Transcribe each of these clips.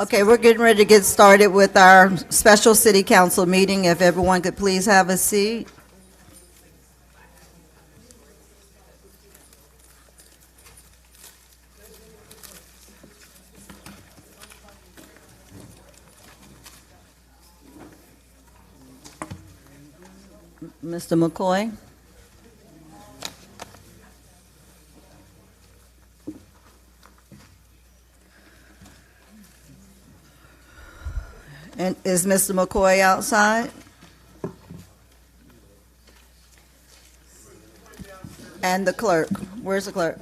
Okay, we're getting ready to get started with our special city council meeting. If everyone could please have a seat. Mr. McCoy? And is Mr. McCoy outside? And the clerk? Where's the clerk?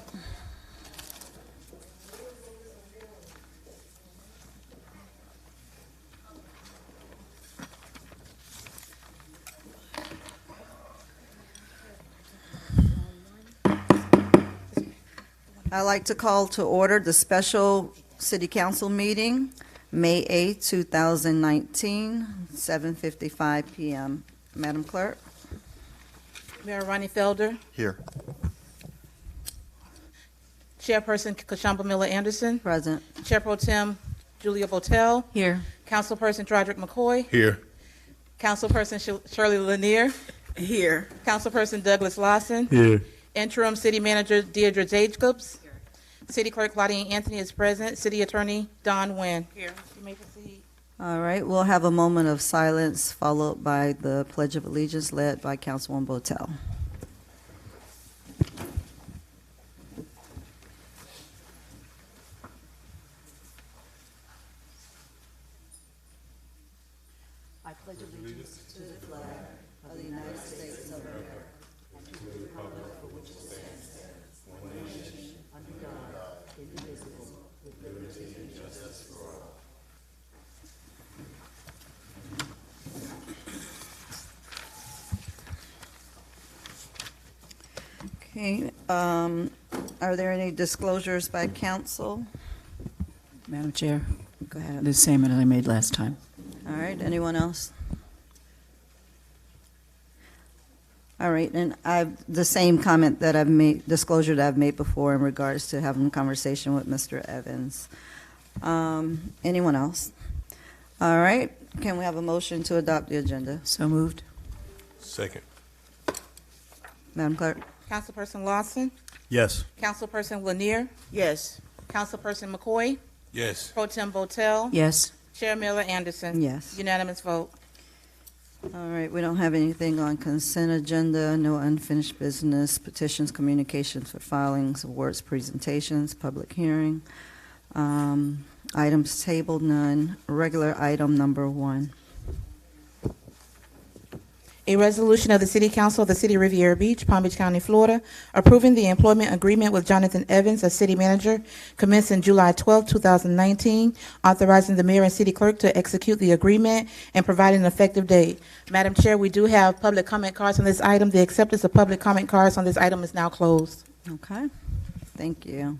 I'd like to call to order the special city council meeting, May 8, 2019, 7:55 PM. Madam Clerk? Mayor Ronnie Felder, Here. Chairperson Kashamba Miller Anderson, Present. Chair Pro Tem Julia Botel, Here. Councilperson Broderick McCoy, Here. Councilperson Shirley Lanier, Here. Councilperson Douglas Lawson, Here. Interim City Manager Deirdre Jacobs, City Clerk Claudine Anthony is present, City Attorney Don Nguyen. Here. You may proceed. All right, we'll have a moment of silence followed by the Pledge of Allegiance led by Councilwoman Botel. I pledge allegiance to the flag of the United States of America and to the republic for which it stands, one nation, under God, indivisible, with liberty and justice for all. Okay, are there any disclosures by council? Madam Chair, Go ahead. the same as I made last time. All right, anyone else? All right, and the same comment that I've made, disclosure that I've made before in regards to having a conversation with Mr. Evans. Anyone else? All right, can we have a motion to adopt the agenda? So moved. Second. Madam Clerk? Councilperson Lawson, Yes. Councilperson Lanier, Yes. Councilperson McCoy, Yes. Pro Tem Botel, Yes. Chair Miller Anderson. Yes. Unanimous vote. All right, we don't have anything on consent agenda, no unfinished business, petitions, communications for filings, awards, presentations, public hearing. Items tabled, none. Regular item number 1. A resolution of the City Council of the City of Riviera Beach, Palm Beach County, Florida, approving the employment agreement with Jonathan Evans as City Manager, commencing July 12, 2019, authorizing the mayor and city clerk to execute the agreement and providing an effective date. Madam Chair, we do have public comment cards on this item. The acceptance of public comment cards on this item is now closed. Okay, thank you.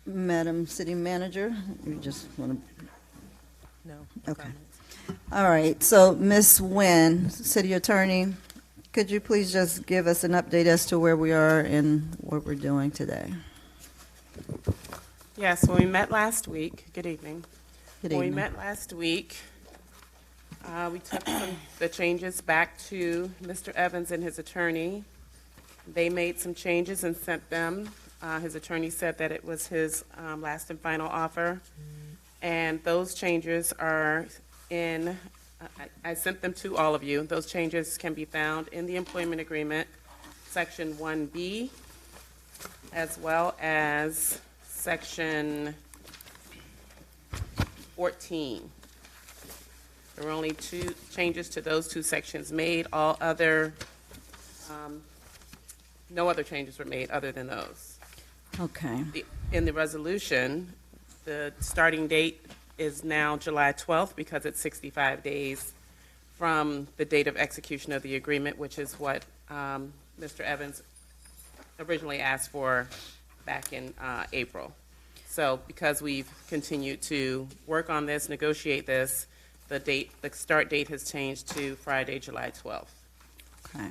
Madam City Manager, you just want to, No. okay. All right, so Ms. Nguyen, City Attorney, could you please just give us an update as to where we are and what we're doing today? Yes, when we met last week, good evening. Good When we evening. met last week, we took the changes back to Mr. Evans and his attorney. They made some changes and sent them. His attorney said that it was his last and final offer. And those changes are in, I sent them to all of you. Those changes can be found in the employment agreement, Section 1B, as well as Section 14. There were only 2 changes to those 2 sections made. All other, no other changes were made other than those. Okay, In the resolution, the starting date is now July 12th because it's 65 days from the date of execution of the agreement, which is what Mr. Evans originally asked for back in April. So because we've continued to work on this, negotiate this, the start date has changed to Friday, July 12th. okay.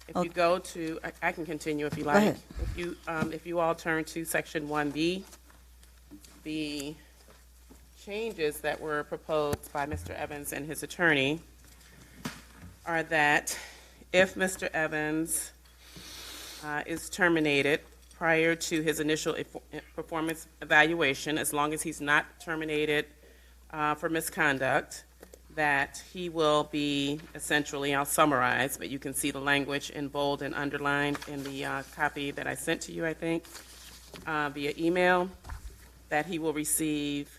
If you go to, I can continue if you Go like. ahead. If you all turn to Section 1B, the changes that were proposed by Mr. Evans and his attorney are that if Mr. Evans is terminated prior to his initial performance evaluation, as long as he's not terminated for misconduct, that he will be essentially, I'll summarize, but you can see the language in bold and underlined in the copy that I sent to you, I think, via email, that he will receive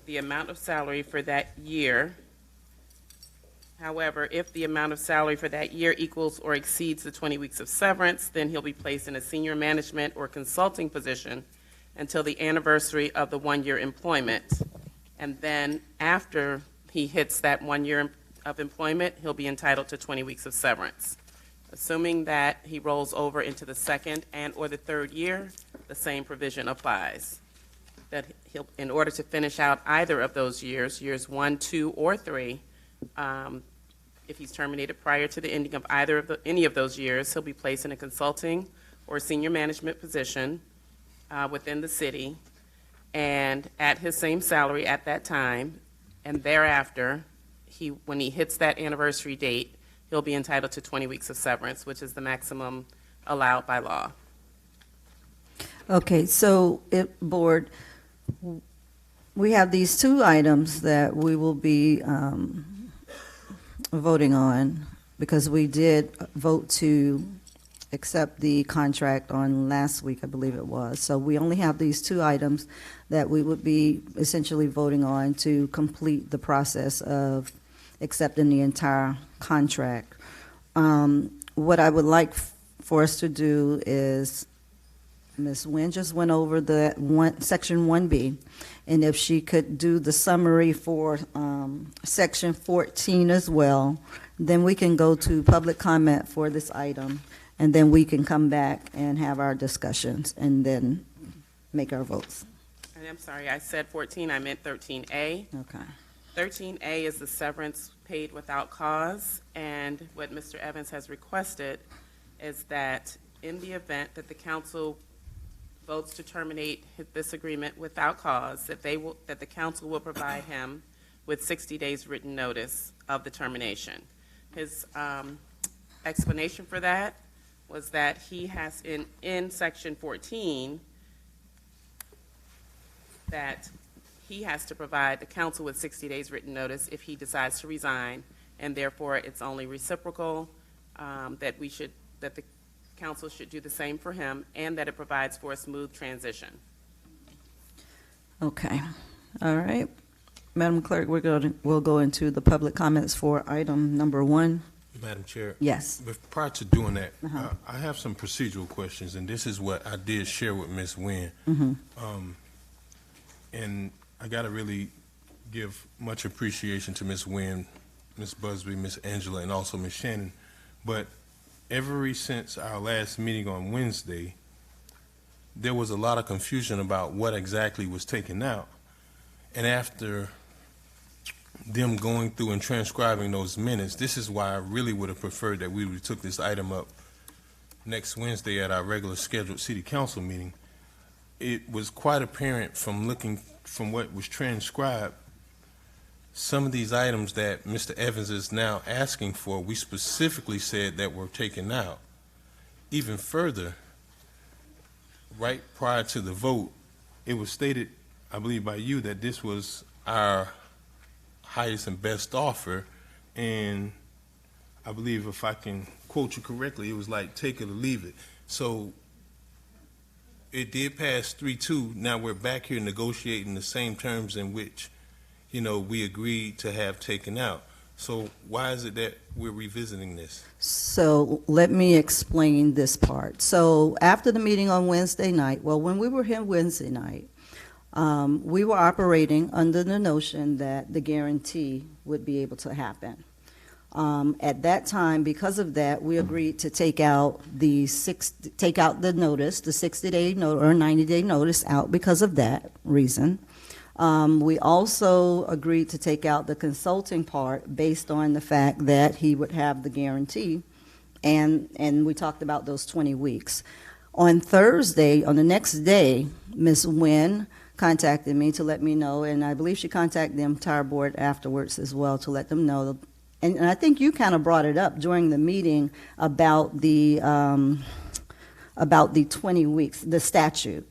the amount of salary for that year. However, if the amount of salary for that year equals or exceeds the 20 weeks of severance, then he'll be placed in a senior management or consulting position until the anniversary of the 1 year employment. And then after he hits that 1 year of employment, he'll be entitled to 20 weeks of severance. Assuming that he rolls over into the second and or the third year, the same provision applies. That he'll, in order to finish out either of those years, years 1, 2, or 3, if he's terminated prior to the ending of any of those years, he'll be placed in a consulting or senior management position within the city, and at his same salary at that time, and thereafter, when he hits that anniversary date, he'll be entitled to 20 weeks of severance, which is the maximum allowed by law. Okay, so, Board, we have these two items that we will be voting on, because we did vote to accept the contract on last week, I believe it was. So we only have these two items that we would be essentially voting on to complete the process of accepting the entire contract. What I would like for us to do is, Ms. Nguyen just went over the Section 1B, and if she could do the summary for Section 14 as well, then we can go to public comment for this item, and then we can come back and have our discussions, and then make our votes. And I'm sorry, I said 14, I meant 13A. Okay. 13A is the severance paid without cause, and what Mr. Evans has requested is that in the event that the council votes to terminate this agreement without cause, that the council will provide him with 60 days written notice of the termination. His explanation for that was that he has in Section 14 that he has to provide the council with 60 days written notice if he decides to resign, and therefore it's only reciprocal, that the council should do the same for him, and that it provides for a smooth transition. Okay, all right. Madam Clerk, we'll go into the public comments for item number 1. Madam Chair? Yes. But prior to doing that, Uh-huh. I have some procedural questions, and this is what I did share with Ms. Nguyen. And I got to really give much appreciation to Ms. Nguyen, Ms. Busby, Ms. Angela, and also Ms. Shannon. But ever since our last meeting on Wednesday, there was a lot of confusion about what exactly was taken out. And after them going through and transcribing those minutes, this is why I really would have preferred that we would have took this item up next Wednesday at our regular scheduled city council meeting. It was quite apparent from looking from what was transcribed, some of these items that Mr. Evans is now asking for, we specifically said that were taken out. Even further, right prior to the vote, it was stated, I believe by you, that this was our highest and best offer, and I believe if I can quote you correctly, it was like take it or leave it. So it did pass 3-2. Now we're back here negotiating the same terms in which, we agreed to have taken out. So why is it that we're revisiting this? So let me explain this part. So after the meeting on Wednesday night, when we were here Wednesday night, we were operating under the notion that the guarantee would be able to happen. At that time, because of that, we agreed to take out the notice, the 60-day or 90-day notice out because of that reason. We also agreed to take out the consulting part based on the fact that he would have the guarantee, and we talked about those 20 weeks. On Thursday, on the next day, Ms. Nguyen contacted me to let me know, and I believe she contacted the entire board afterwards as well to let them know. And I think you kind of brought it up during the meeting about the 20 weeks, the statute.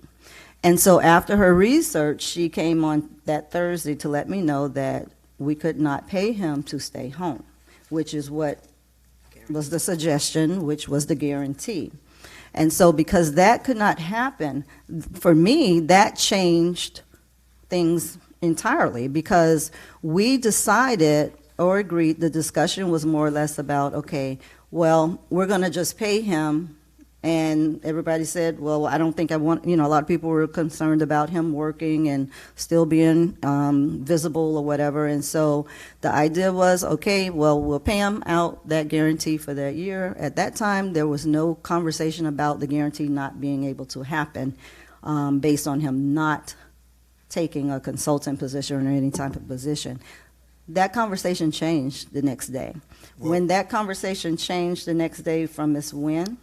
And so after her research, she came on that Thursday to let me know that we could not pay him to stay home, which is what was the suggestion, which was the guarantee. And so because that could not happen, for me, that changed things entirely, because we decided or agreed, the discussion was more or less about, okay, well, we're going to just pay him. And everybody said, well, I don't think I want, a lot of people were concerned about him working and still being visible or whatever. And so the idea was, okay, well, we'll pay him out that guarantee for that year. At that time, there was no conversation about the guarantee not being able to happen based on him not taking a consultant position or any type of position. That conversation changed the next day. Well- When that conversation changed the next day from Ms. Nguyen,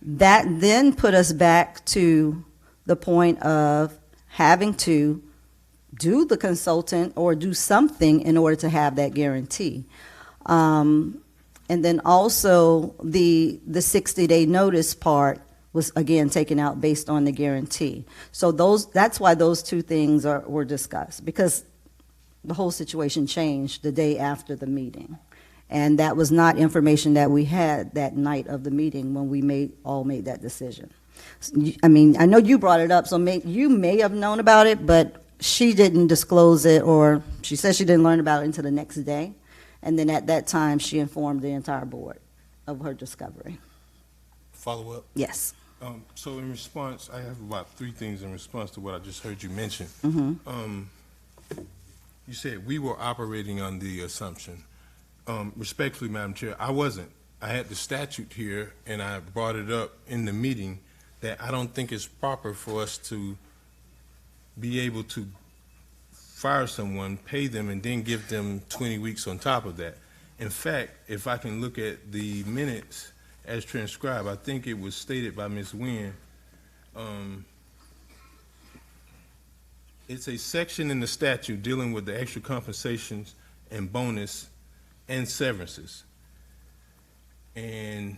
that then put us back to the point of having to do the consultant or do something in order to have that guarantee. And then also the 60-day notice part was again taken out based on the guarantee. So that's why those two things were discussed, because the whole situation changed the day after the meeting. And that was not information that we had that night of the meeting when we all made that decision. I mean, I know you brought it up, so you may have known about it, but she didn't disclose it, or she said she didn't learn about it until the next day. And then at that time, she informed the entire board of her discovery. Follow up. Yes. So in response, I have about 3 things in response to what I just heard you mention. Mm-hmm. You said we were operating on the assumption. Respectfully, Madam Chair, I wasn't. I had the statute here, and I brought it up in the meeting that I don't think it's proper for us to be able to fire someone, pay them, and then give them 20 weeks on top of that. In fact, if I can look at the minutes as transcribed, I think it was stated by Ms. Nguyen, it's a section in the statute dealing with the extra compensations and bonus and severances. And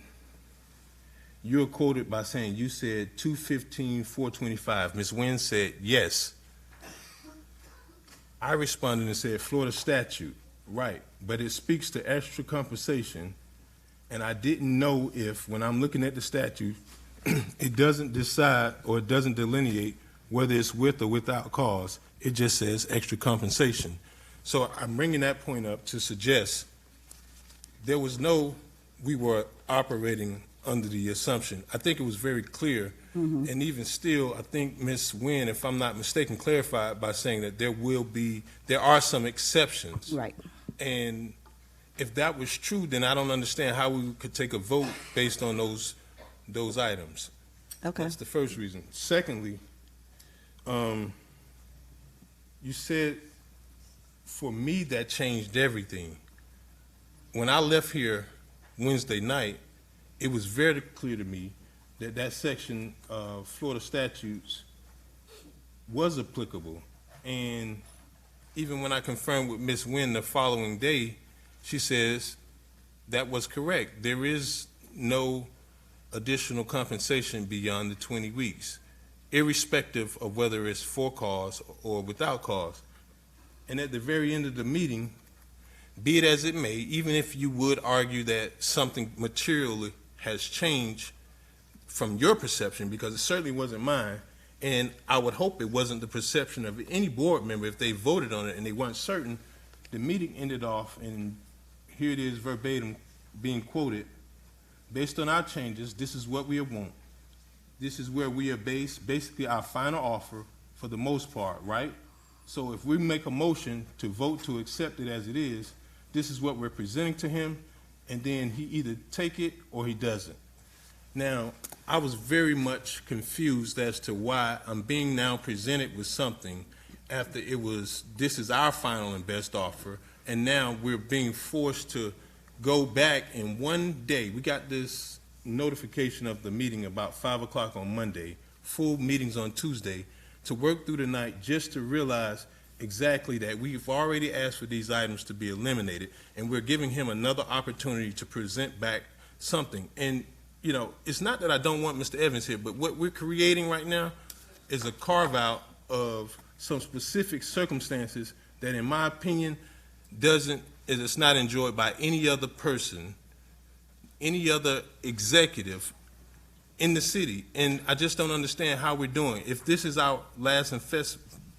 you're quoted by saying you said 215-425. Ms. Nguyen said yes. I responded and said Florida statute, right, but it speaks to extra compensation, and I didn't know if, when I'm looking at the statute, it doesn't decide or it doesn't delineate whether it's with or without cause. It just says extra compensation. So I'm bringing that point up to suggest we were operating under the assumption. I think it was very clear, and even still, I think Ms. Nguyen, if I'm not mistaken, clarified by saying that there are some exceptions. Right. And if that was true, then I don't understand how we could take a vote based on those items. Okay. That's the first reason. Secondly, you said, for me, that changed everything. When I left here Wednesday night, it was very clear to me that that section of Florida statutes was applicable. And even when I confirmed with Ms. Nguyen the following day, she says that was correct. There is no additional compensation beyond the 20 weeks, irrespective of whether it's for cause or without cause. And at the very end of the meeting, be it as it may, even if you would argue that something materially has changed from your perception, because it certainly wasn't mine, and I would hope it wasn't the perception of any board member if they voted on it and they weren't certain, the meeting ended off, and here it is verbatim being quoted, based on our changes, this is what we want. This is where we are basically our final offer for the most part, right? So if we make a motion to vote to accept it as it is, this is what we're presenting to him, and then he either take it or he doesn't. Now, I was very much confused as to why I'm being now presented with something after this is our final and best offer, and now we're being forced to go back in one day. We got this notification of the meeting about 5 o'clock on Monday, full meetings on Tuesday, to work through the night just to realize exactly that we've already asked for these items to be eliminated, and we're giving him another opportunity to present back something. And, you know, it's not that I don't want Mr. Evans here, but what we're creating right now is a carve-out of some specific circumstances that, in my opinion, it's not enjoyed by any other person, any other executive in the city. And I just don't understand how we're doing. If this is our last and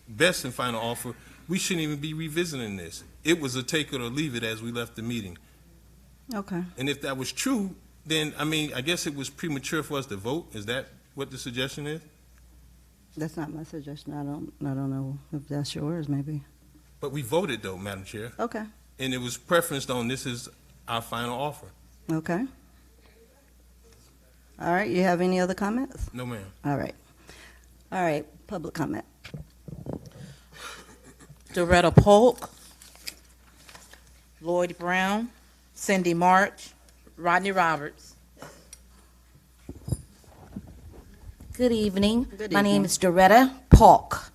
best and final offer, we shouldn't even be revisiting this. It was a take it or leave it as we left the meeting. Okay. And if that was true, then, I mean, I guess it was premature for us to vote. Is that what the suggestion is? That's not my suggestion. I don't know if that's yours, maybe. But we voted, though, Madam Chair, Okay. and it was preferenced on this is our final offer. Okay. All right, you have any other comments? No, ma'am. All right. All right, public comment. Doretta Polk, Lloyd Brown, Cindy March, Rodney Roberts. Good evening. Good My name evening. is Doretta Polk.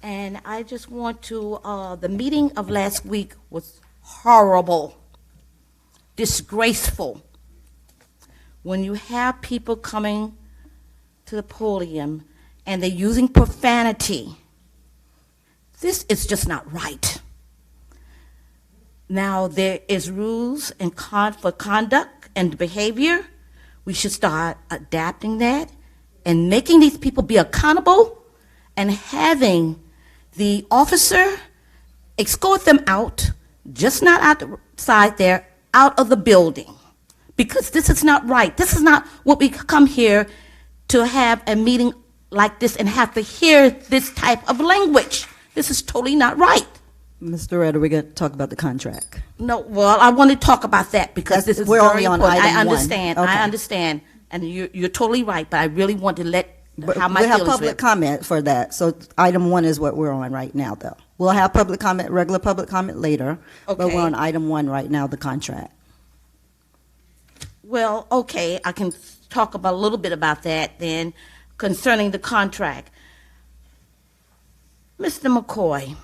And I just want to, the meeting of last week was horrible, disgraceful. When you have people coming to the podium and they're using profanity, this is just not right. Now, there is rules and for conduct and behavior. We should start adapting that and making these people be accountable and having the officer escort them out, just not outside there, out of the building. Because this is not right. This is not what we come here to have a meeting like this and have to hear this type of language. This is totally not right. Mr. Redder, we're going to talk about the contract. No, well, I want to talk about that because this is We're very only on important. item I one. understand. Okay. I understand, and you're totally right. But I really want to let But how my we'll have feelings public were. comment for that. So item 1 is what we're on right now, though. We'll have public comment, regular public comment later, but Okay. we're on item 1 right now, the contract. Well, okay, I can talk about a little bit about that then concerning the contract. Mr. McCoy,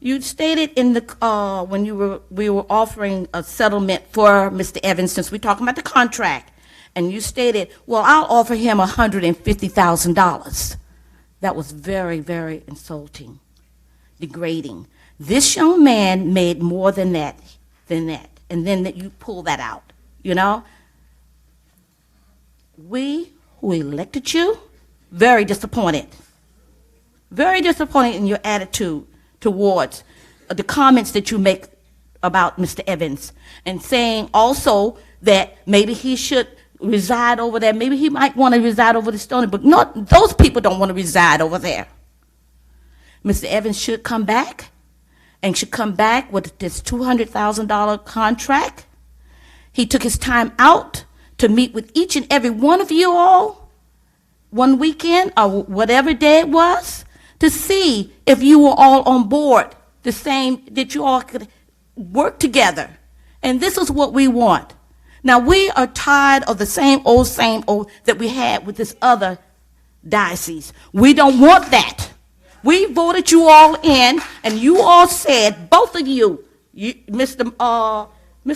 you stated in the when we were offering a settlement for Mr. Evans, since we're talking about the contract, and you stated, well, I'll offer him $150,000. That was very, very insulting, degrading. This young man made more than that, and then that you pull that out, you know? We who elected you, very disappointed. Very disappointed in your attitude towards the comments that you make about Mr. Evans, and saying also that maybe he should reside over there. Maybe he might want to reside over the Stony Brook. No, those people don't want to reside over there. Mr. Evans should come back, and should come back with this $200,000 contract. He took his time out to meet with each and every one of you all one weekend or whatever day it was, to see if you were all on board, the same, that you all could work together. And this is what we want. Now, we are tired of the same old that we had with this other diocese. We don't want that. We voted you all in, and you all said, both of you, Mr.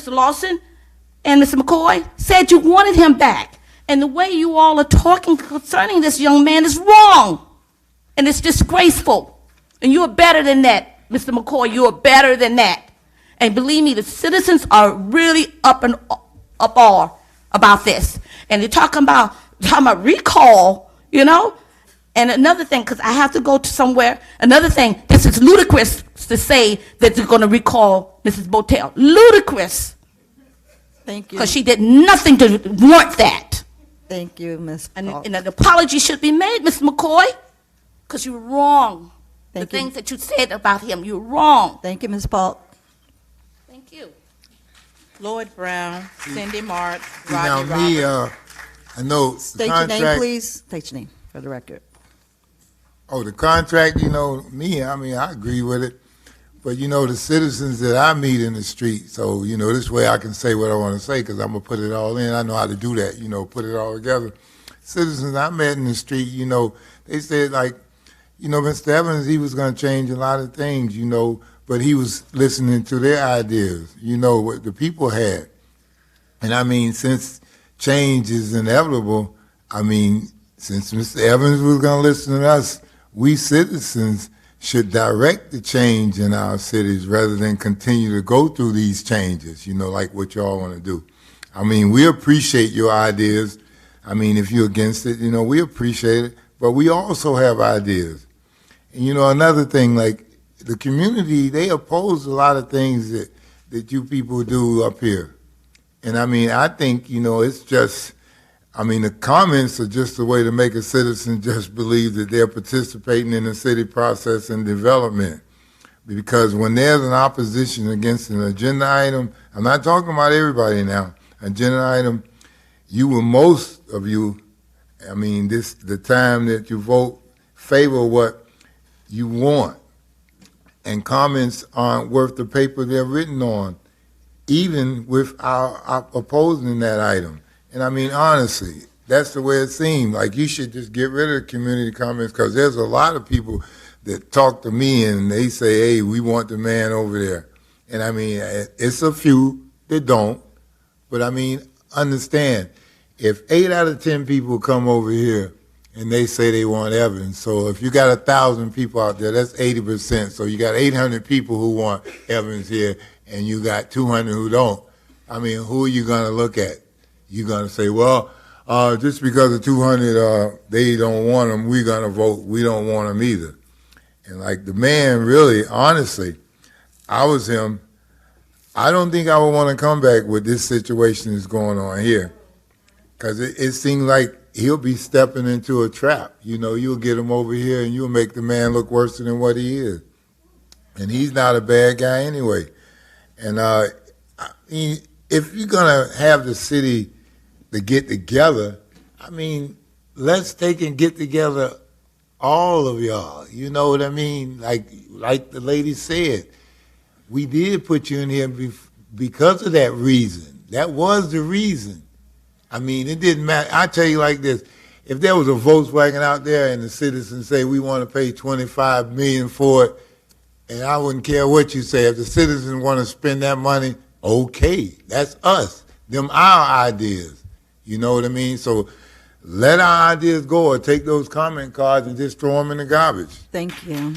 Lawson and Mr. McCoy, said you wanted him back. And the way you all are talking concerning this young man is wrong. And it's disgraceful. And you're better than that, Mr. McCoy. You are better than that. And believe me, the citizens are really up all about this. And they're talking about recall, you know? And another thing, because I have to go to somewhere, another thing, this is ludicrous to say that they're going to recall Mrs. Botel. Ludicrous. Thank you. Because she did nothing to warrant that. Thank you, Ms. And Paul. an apology should be made, Mr. McCoy, because you're wrong. Thank The you. things that you said about him, you're wrong. Thank you, Ms. Paul. Thank you. Lloyd Brown, Cindy March, Now, Rodney me, Roberts. I know State the your name, contract. please. State your name for the record. Oh, the contract, you know, me, I mean, I agree with it. But, you know, the citizens that I meet in the street, so, you know, this way I can say what I want to say because I'm going to put it all in. I know how to do that, you know, put it all together. Citizens I met in the street, you know, they said, like, you know, Mr. Evans, he was going to change a lot of things, you know, but he was listening to their ideas, you know, what the people had. And I mean, since change is inevitable, I mean, since Mr. Evans was going to listen to us, we citizens should direct the change in our cities rather than continue to go through these changes, you know, like what y'all want to do. I mean, we appreciate your ideas. I mean, if you're against it, you know, we appreciate it, but we also have ideas. And, you know, another thing, like the community, they oppose a lot of things that you people do up here. And I mean, I think, you know, it's just, I mean, the comments are just a way to make a citizen just believe that they're participating in the city process and development. Because when there's an opposition against an agenda item, I'm not talking about everybody now, agenda item, you will, most of you, I mean, the time that you vote favor what you want. And comments aren't worth the paper they're written on, even with our opposing that item. And I mean, honestly, that's the way it seemed. Like, you should just get rid of the community comments because there's a lot of people that talk to me and they say, hey, we want the man over there. And I mean, it's a few that don't. But I mean, understand, if 8 out of 10 people come over here and they say they want Evans, so if you got 1,000 people out there, that's 80%. So you got 800 people who want Evans here and you got 200 who don't. I mean, who are you going to look at? You're going to say, well, just because of 200, they don't want him, we're going to vote. We don't want him either. And like the man, really, honestly, I was him. I don't think I would want to come back with this situation that's going on here. Because it seems like he'll be stepping into a trap. You know, you'll get him over here and you'll make the man look worse than what he is. And he's not a bad guy anyway. And I mean, if you're going to have the city to get together, I mean, let's take and get together all of y'all. You know what I mean? Like the lady said, we did put you in here because of that reason. That was the reason. I mean, it didn't matter. I tell you like this, if there was a Volkswagen out there and the citizens say we want to pay $25 million for it, and I wouldn't care what you say, if the citizens want to spend that money, okay, that's us. Them our ideas. You know what I mean? So let our ideas go or take those comment cards and just throw them in the garbage. Thank you.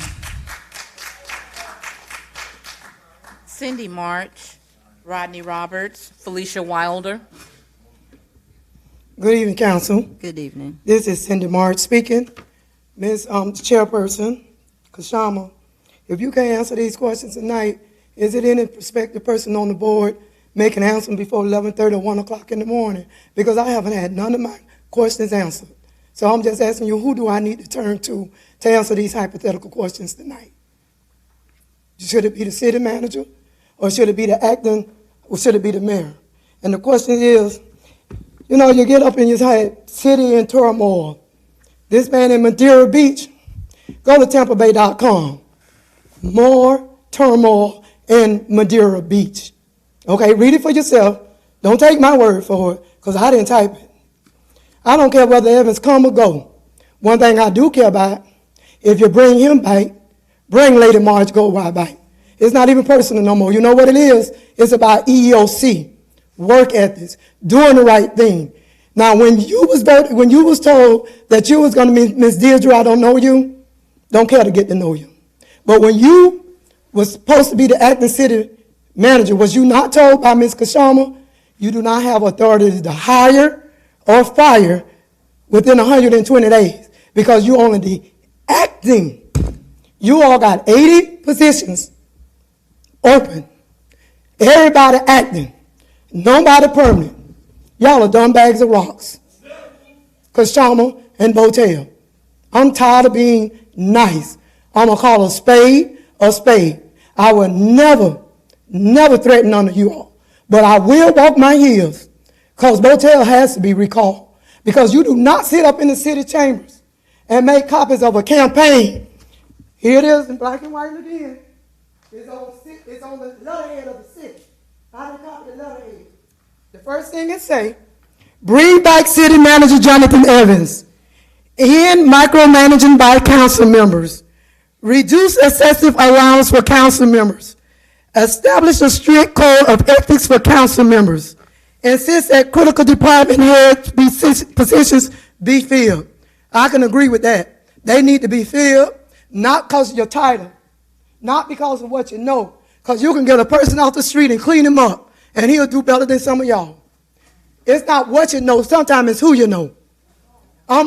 Cindy March, Rodney Roberts, Felicia Wilder. Good evening, Council. Good evening. This is Cindy March speaking. Ms. Chairperson, Kashama, if you can't answer these questions tonight, is it any prospective person on the board making answer them before 11:30 or 1 o'clock in the morning? Because I haven't had none of my questions answered. So I'm just asking you, who do I need to turn to answer these hypothetical questions tonight? Should it be the city manager, or should it be the acting, or should it be the mayor? And the question is, you know, you get up in your head, city in turmoil. This man in Madeira Beach, go to TampaBay.com. More turmoil in Madeira Beach. Okay, read it for yourself. Don't take my word for it, because I didn't type it. I don't care whether Evans come or go. One thing I do care about, if you bring him back, bring Lady Marge Goldwire back. It's not even personal no more. You know what it is? It's about EEOC, work ethics, doing the right thing. Now, when you was told that you was going to meet Ms. Deirdre, I don't know you, don't care to get to know you. But when you was supposed to be the acting city manager, was you not told by Ms. Kashama, you do not have authority to hire or fire within 120 days because you only the acting. You all got 80 positions open. Everybody acting. Nobody permanent. Y'all are dumb bags of rocks. Kashama and Botel. I'm tired of being nice. I'm going to call a spade a spade. I will never threaten none of you all. But I will walk my heels because Botel has to be recalled. Because you do not sit up in the city chambers and make copies of a campaign. Here it is in black and white again. It's on the letterhead of the city. I done copied the letterhead. The first thing it say, bring back city manager Jonathan Evans. End micromanaging by council members. Reduce excessive allowance for council members. Establish a strict code of ethics for council members. Insist that critical department head positions be filled. I can agree with that. They need to be filled, not because of your title, not because of what you know, because you can get a person off the street and clean him up, and he'll do better than some of y'all. It's not what you know, sometimes it's who you know. I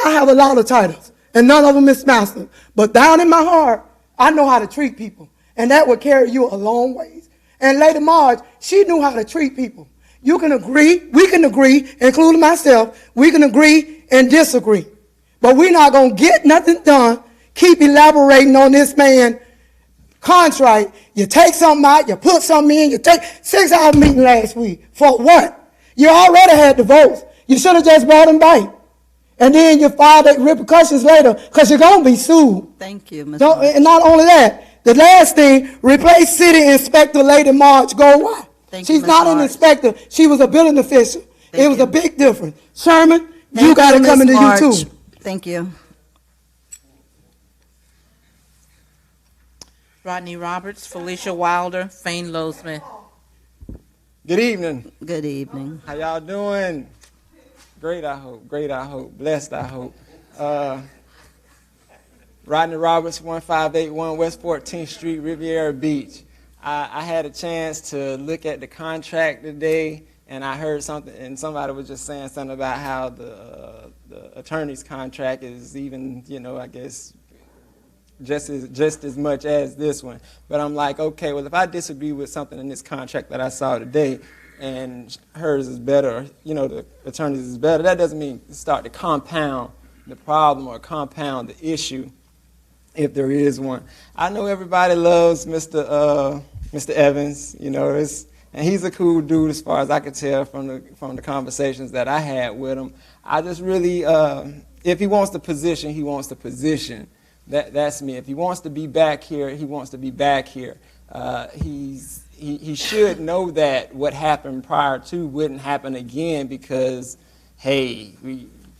have a lot of titles, and none of them is master. But down in my heart, I know how to treat people, and that would carry you a long ways. And Lady Marge, she knew how to treat people. You can agree, we can agree, including myself, we can agree and disagree. But we're not going to get nothing done, keep elaborating on this man contract. You take something out, you put something in, you take 6-hour meeting last week. For what? You already had the votes. You should have just brought him back. And then you filed the repercussions later because you're going to be sued. Thank you, Ms. And not only that, the last thing, replace city inspector Lady Marge Goldwhite. Thank you, She's Ms. not an Marge. inspector. She was a building official. Thank It was you. a big difference. Sherman, Thank you got it Ms. coming to you March. too. Thank you. Rodney Roberts, Felicia Wilder, Fane Losman. Good evening. Good evening. How y'all doing? Great, I hope. Great, I hope. Blessed, I hope. Rodney Roberts, 1581 West 14th Street, Riviera Beach. I had a chance to look at the contract today, and I heard something, and somebody was just saying something about how the attorney's contract is even, I guess, just as much as this one. But I'm like, okay, well, if I disagree with something in this contract that I saw today, and hers is better, the attorney's is better, that doesn't mean start to compound the problem or compound the issue, if there is one. I know everybody loves Mr. Evans, and he's a cool dude as far as I could tell from the conversations that I had with him. I just really, if he wants the position, he wants the position. That's me. If he wants to be back here, he wants to be back here. He should know that what happened prior to wouldn't happen again because, hey,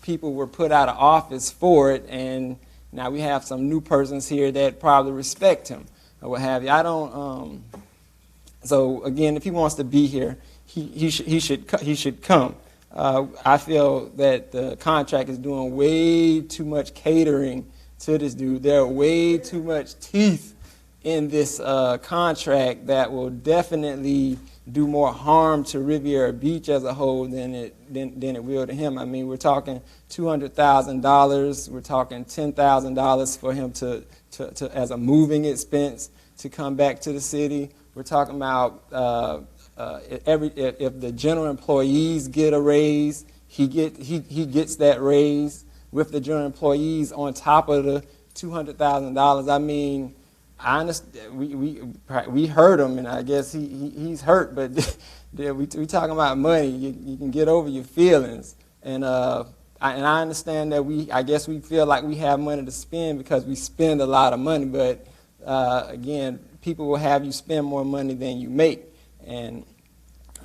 people were put out of office for it, and now we have some new persons here that probably respect him or what have you. I don't. So again, if he wants to be here, he should come. I feel that the contract is doing way too much catering to this dude. There are way too much teeth in this contract that will definitely do more harm to Riviera Beach as a whole than it will to him. I mean, we're talking $200,000. We're talking $10,000 for him to as a moving expense to come back to the city. We're talking about if the general employees get a raise, he gets that raise with the general employees on top of the $200,000. I mean, I understand. We heard him, and I guess he's hurt. But we talking about money. You can get over your feelings, and I understand that I guess we feel like we have money to spend because we spend a lot of money. But again, people will have you spend more money than you make, and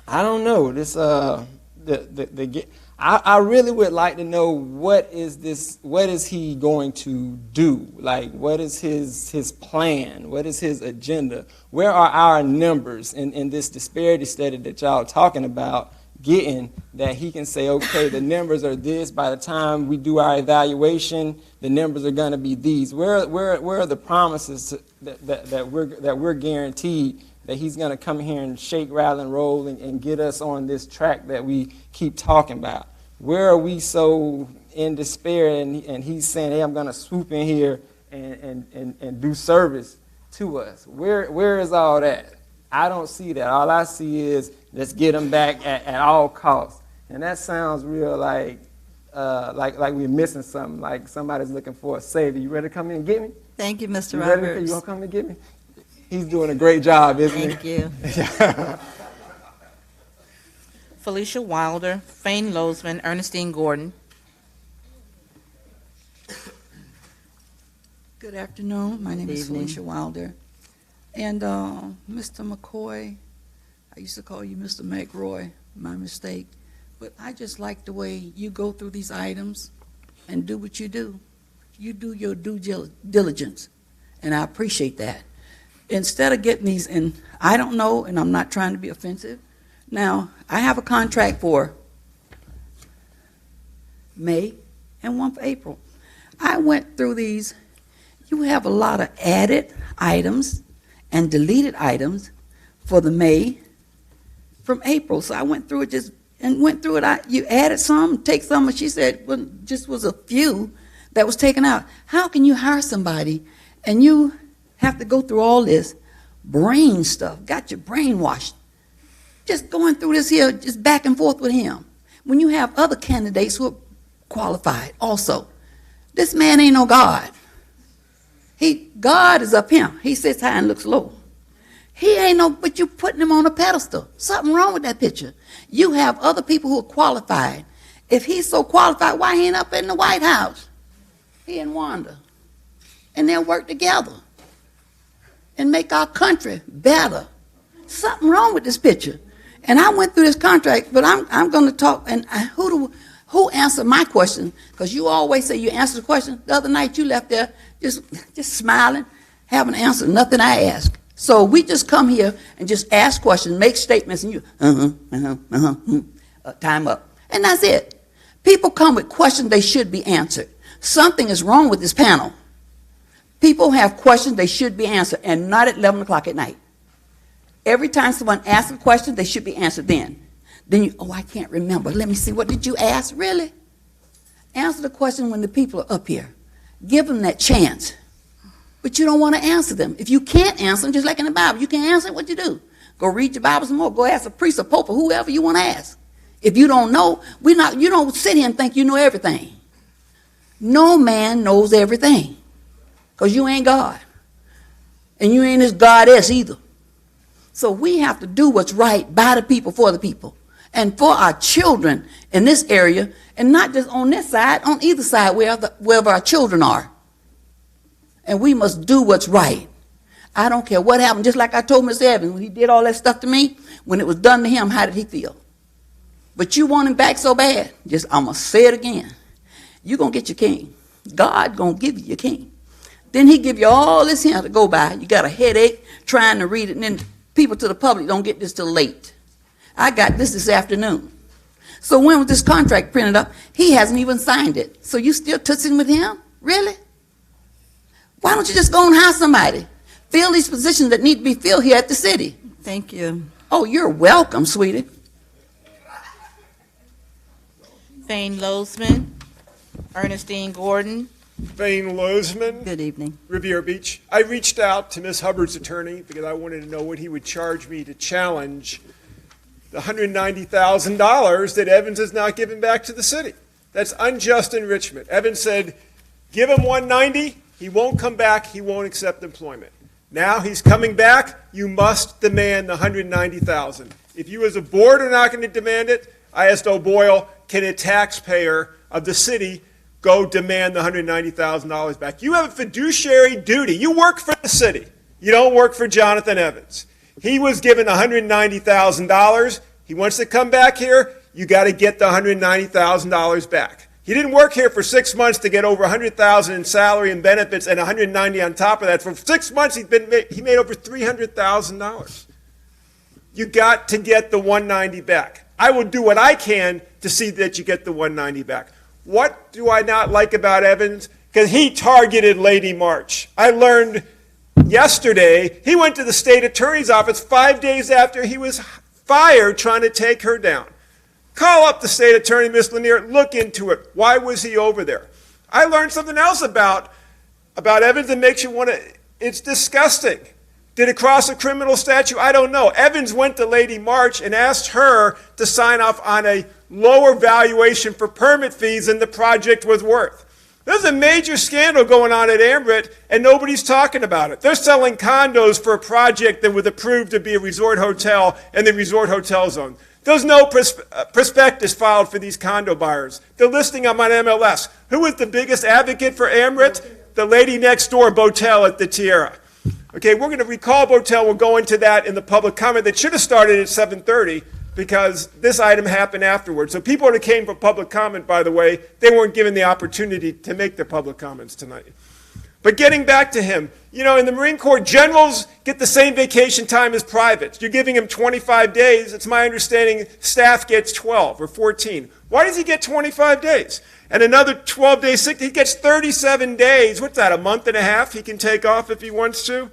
I don't know this. I really would like to know what is he going to do? Like, what is his plan? What is his agenda? Where are our numbers in this disparity study that y'all are talking about getting that he can say, okay, the numbers are this, by the time we do our evaluation, the numbers are going to be these. Where are the promises that we're guaranteed that he's going to come here and shake, rattle, and roll and get us on this track that we keep talking about? Where are we so in despair and he's saying, hey, I'm going to swoop in here and do service to us? Where is all that? I don't see that. All I see is let's get him back at all costs. And that sounds real like we're missing something, like somebody's looking for a savior. You ready to come in and get me? Thank you, Mr. You Roberts. ready? You going to come and get me? He's doing a great job, isn't he? Thank you. Felicia Wilder, Fane Losman, Ernestine Gordon. Good afternoon. My name is Evening. Felicia Wilder. And Mr. McCoy, I used to call you Mr. McRoy, my mistake. But I just like the way you go through these items and do what you do. You do your due diligence, and I appreciate that. Instead of getting these, and I don't know, and I'm not trying to be offensive. Now, I have a contract for May and one for April. I went through these. You have a lot of added items and deleted items for the May from April. So I went through it you added some, take some, and she said, well, just was a few that was taken out. How can you hire somebody and you have to go through all this brain stuff, got your brain washed, just going through this here, just back and forth with him, when you have other candidates who are qualified also. This man ain't no God. God is up here. He sits high and looks low. He ain't no, but you putting him on a pedestal. Something wrong with that picture. You have other people who are qualified. If he's so qualified, why he ain't up in the White House? He and Wanda. And they'll work together and make our country better. Something wrong with this picture. And I went through this contract, but I'm going to talk, and who answered my question? Because you always say you answer the question. The other night you left there just smiling, haven't answered nothing I asked. So we just come here and just ask questions, make statements, and you, time up. And that's it. People come with questions they should be answered. Something is wrong with this panel. People have questions they should be answered, and not at 11 o'clock at night. Every time someone asks a question, they should be answered then. Then you, I can't remember. Let me see, what did you ask? Really? Answer the question when the people are up here. Give them that chance. But you don't want to answer them. If you can't answer them, just like in the Bible, you can't answer it, what you do? Go read your Bible some more. Go ask a priest or pope or whoever you want to ask. If you don't know, you don't sit here and think you know everything. No man knows everything. Because you ain't God. And you ain't his goddess either. So we have to do what's right by the people, for the people. And for our children in this area, and not just on this side, on either side, wherever our children are. And we must do what's right. I don't care what happened. Just like I told Mr. Evans, when he did all that stuff to me, when it was done to him, how did he feel? But you want him back so bad. I'm going to say it again. You're going to get your king. God going to give you your king. Then he give you all this here to go by. You got a headache trying to read it, and then people to the public don't get this till late. I got this afternoon. So when was this contract printed up? He hasn't even signed it. So you still tussing with him? Really? Why don't you just go and hire somebody? Fill these positions that need to be filled here at the city. Thank you. Oh, you're welcome, sweetie. Thane Lozman, Ernestine Gordon. Thane Lozman, Good evening. Riviera Beach. I reached out to Ms. Hubbard's attorney because I wanted to know what he would charge me to challenge the $190,000 that Evans has not given back to the city. That's unjust enrichment. Evans said, give him $190,000, he won't come back, he won't accept employment. Now he's coming back, you must demand the $190,000. If you as a board are not going to demand it, I asked O'Boyle, can a taxpayer of the city go demand the $190,000 back? You have a fiduciary duty. You work for the city. You don't work for Jonathan Evans. He was given $190,000. He wants to come back here. You got to get the $190,000 back. He didn't work here for 6 months to get over $100,000 in salary and benefits and $190,000 on top of that. For 6 months, he made over $300,000. You got to get the $190,000 back. I will do what I can to see that you get the $190,000 back. What do I not like about Evans? Because he targeted Lady March. I learned yesterday he went to the state attorney's office 5 days after he was fired trying to take her down. Call up the state attorney, Ms. Lanier, look into it. Why was he over there? I learned something else about Evans that makes you want to, it's disgusting. Did it cross a criminal statute? I don't know. Evans went to Lady March and asked her to sign off on a lower valuation for permit fees than the project was worth. There's a major scandal going on at Ambrit, and nobody's talking about it. They're selling condos for a project that was approved to be a resort hotel in the resort hotel zone. There's no prospectus filed for these condo buyers. They're listing them on MLS. Who is the biggest advocate for Ambrit? The lady next door, Botel at the Tierra. Okay, we're going to recall Botel. We'll go into that in the public comment that should have started at 7:30 because this item happened afterwards. So people that came for public comment, by the way, they weren't given the opportunity to make their public comments tonight. But getting back to him, you know, in the Marine Corps, generals get the same vacation time as privates. You're giving him 25 days. It's my understanding staff gets 12 or 14. Why does he get 25 days? And another 12 days sick, he gets 37 days. What's that, a month and a half he can take off if he wants to?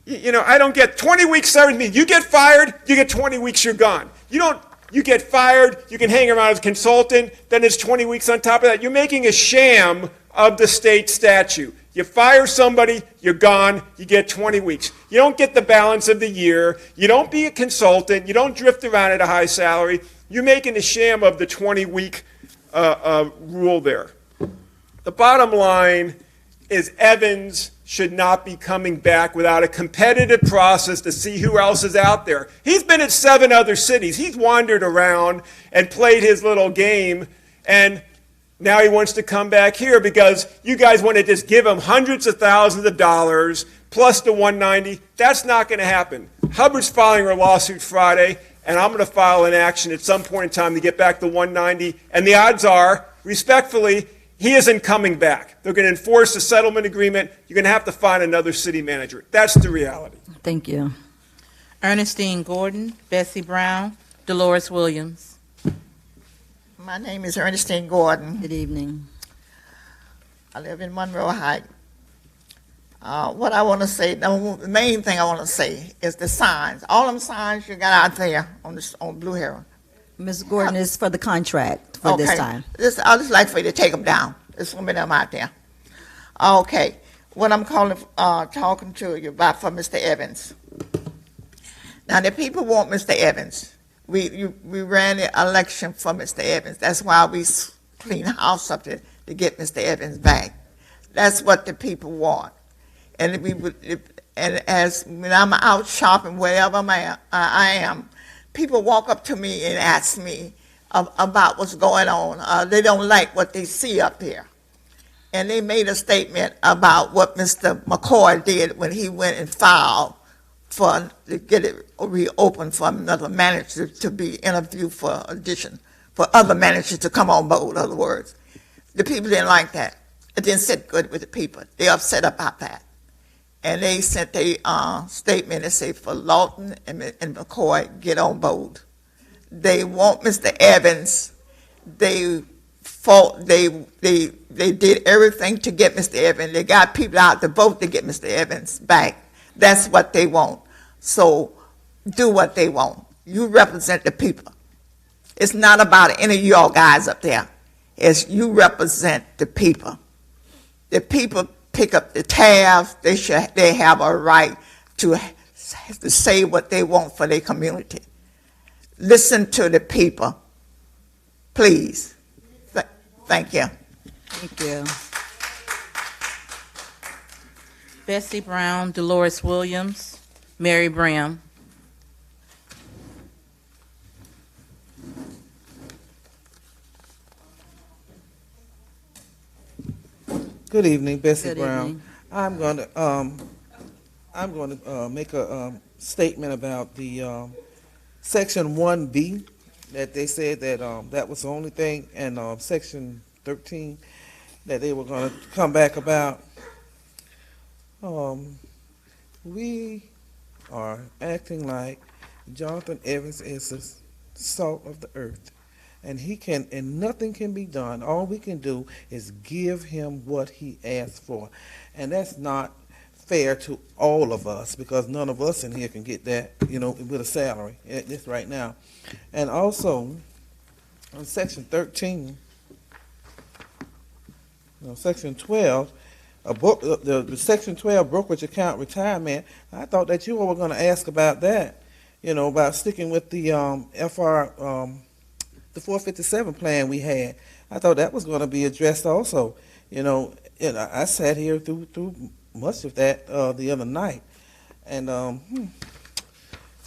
You know, I don't get 20 weeks severance means you get fired, you get 20 weeks, you're gone. You get fired, you can hang around as a consultant, then it's 20 weeks on top of that. You're making a sham of the state statute. You fire somebody, you're gone, you get 20 weeks. You don't get the balance of the year. You don't be a consultant. You don't drift around at a high salary. You're making a sham of the 20-week rule there. The bottom line is Evans should not be coming back without a competitive process to see who else is out there. He's been at 7 other cities. He's wandered around and played his little game, and now he wants to come back here because you guys want to just give him hundreds of thousands of dollars plus the 190. That's not going to happen. Hubbard's filing her lawsuit Friday, and I'm going to file an action at some point in time to get back the 190. And the odds are, respectfully, he isn't coming back. They're going to enforce the settlement agreement. You're going to have to find another city manager. That's the reality. Thank you. Ernestine Gordon, Bessie Brown, Dolores Williams. My name is Ernestine Gordon. Good evening. I live in Monroe Heights. What I want to say, the main thing I want to say is the signs. All them signs you got out there on Blue Heron. Ms. Gordon is for the contract for this time. I'd just like for you to take them down. There's so many of them out there. Okay. What I'm talking to you about for Mr. Evans. Now, the people want Mr. Evans. We ran the election for Mr. Evans. That's why we clean house up to get Mr. Evans back. That's what the people want. And when I'm out shopping, wherever I am, people walk up to me and ask me about what's going on. They don't like what they see up here. And they made a statement about what Mr. McCoy did when he went and filed to get it reopened for another manager to be interviewed for other managers to come on board, in other words. The people didn't like that. It didn't sit good with the people. They upset about that. And they sent a statement and say for Lawton and McCoy, get on board. They want Mr. Evans. They did everything to get Mr. Evans. They got people out to vote to get Mr. Evans back. That's what they want. So do what they want. You represent the people. It's not about any of y'all guys up there. It's you represent the people. The people pick up the tabs. They have a right to say what they want for their community. Listen to the people, please. Thank you. Thank you. Bessie Brown, Dolores Williams, Mary Bram. Good evening, Bessie Good Brown. evening. I'm going to make a statement about the Section 1B that they said that that was the only thing, and Section 13 that they were going to come back about. We are acting like Jonathan Evans is the salt of the earth, and nothing can be done. All we can do is give him what he asked for, and that's not fair to all of us because none of us in here can get that, with a salary at this right now. And also, on Section 13, Section 12. The Section 12 brokerage account retirement, I thought that you all were going to ask about that, about sticking with the the 457 plan we had. I thought that was going to be addressed also. I sat here through much of that the other night, and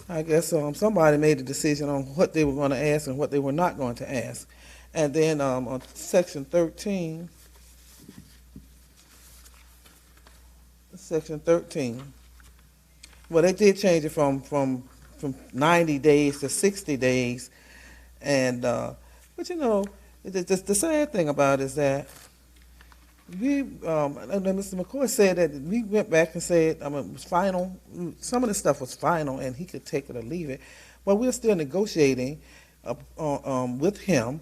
I guess somebody made a decision on what they were going to ask and what they were not going to ask. And then on Section 13, Section 13. Well, they did change it from 90 days to 60 days. And, but you know, the sad thing about it is that we, Mr. McCoy said that we went back and said, it was final. Some of the stuff was final and he could take it or leave it. But we're still negotiating with him.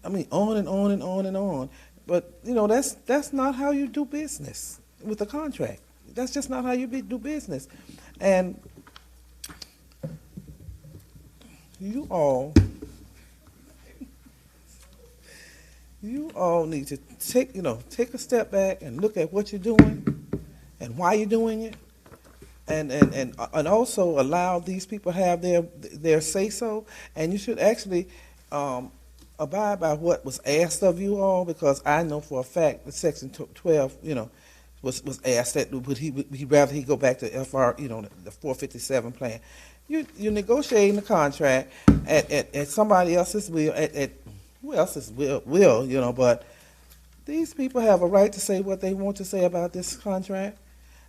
I mean, on and on and on and on. But, you know, that's not how you do business with a contract. That's just not how you do business. And you all need to take a step back and look at what you're doing and why you're doing it, and also allow these people have their say-so. And you should actually abide by what was asked of you all, because I know for a fact that Section 12, was asked that would he rather he go back to FR, the 457 plan. You're negotiating the contract at somebody else's will, at who else's will, but these people have a right to say what they want to say about this contract.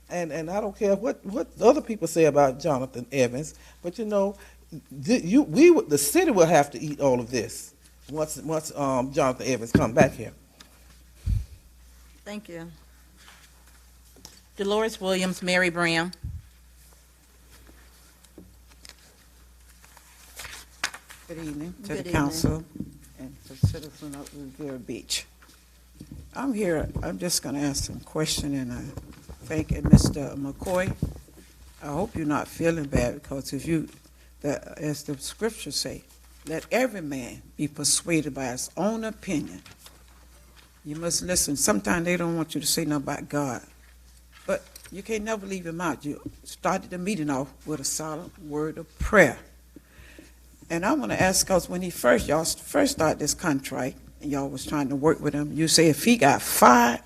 And I don't care what other people say about Jonathan Evans, but the city will have to eat all of this once Jonathan Evans come back here. Thank you. Dolores Williams, Mary Brown. Good evening to Good the evening. council and to citizens of Revere Beach. I'm here, I'm just going to ask some question, and I thank Mr. McCoy. I hope you're not feeling bad, because as the scriptures say, let every man be persuaded by his own opinion. You must listen. Sometimes they don't want you to say nothing about God, but you can't never leave him out. You started the meeting off with a solid word of prayer. And I want to ask, because when y'all first started this contract, and y'all was trying to work with him, you say if he got 5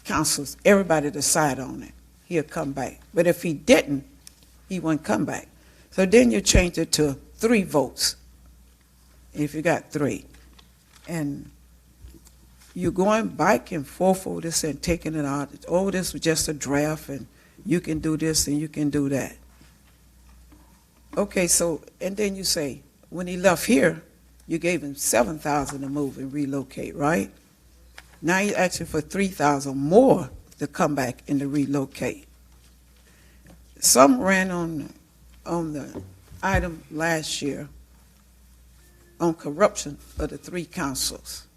councils, everybody decide on it, he'll come back. But if he didn't, he wouldn't come back. So then you changed it to 3 votes, if you got 3. And you're going back and forth over this and taking it out. Oh, this was just a draft, and you can do this and you can do that. Okay, so, and then you say, when he left here, you gave him $7,000 to move and relocate, right? Now you're asking for $3,000 more to come back and to relocate. Some ran on the item last year on corruption of the 3 councils.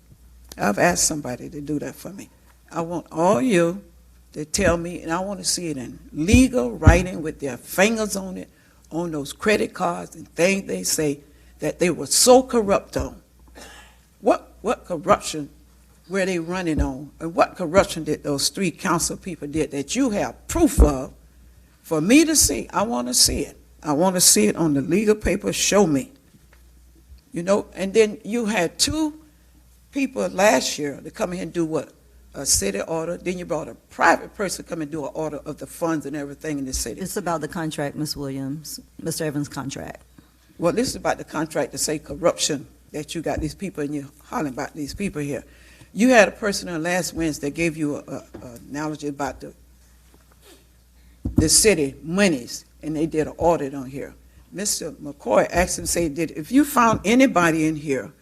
I've asked somebody to do that for me. I want all you to tell me, and I want to see it in legal writing with their fingers on it, on those credit cards and things they say that they were so corrupt on. What corruption were they running on? And what corruption did those 3 council people did that you have proof of for me to see? I want to see it. I want to see it on the legal paper. Show me. And then you had 2 people last year to come in and do what? A city order. Then you brought a private person to come and do an order of the funds and everything in the city. It's about the contract, Ms. Williams, Mr. Evans' contract. Well, this is about the contract to say corruption, that you got these people and you're hollering about these people here. You had a person on last Wednesday gave you an analogy about the city monies, and they did an audit on here. Mr. McCoy asked him, if you found anybody in here,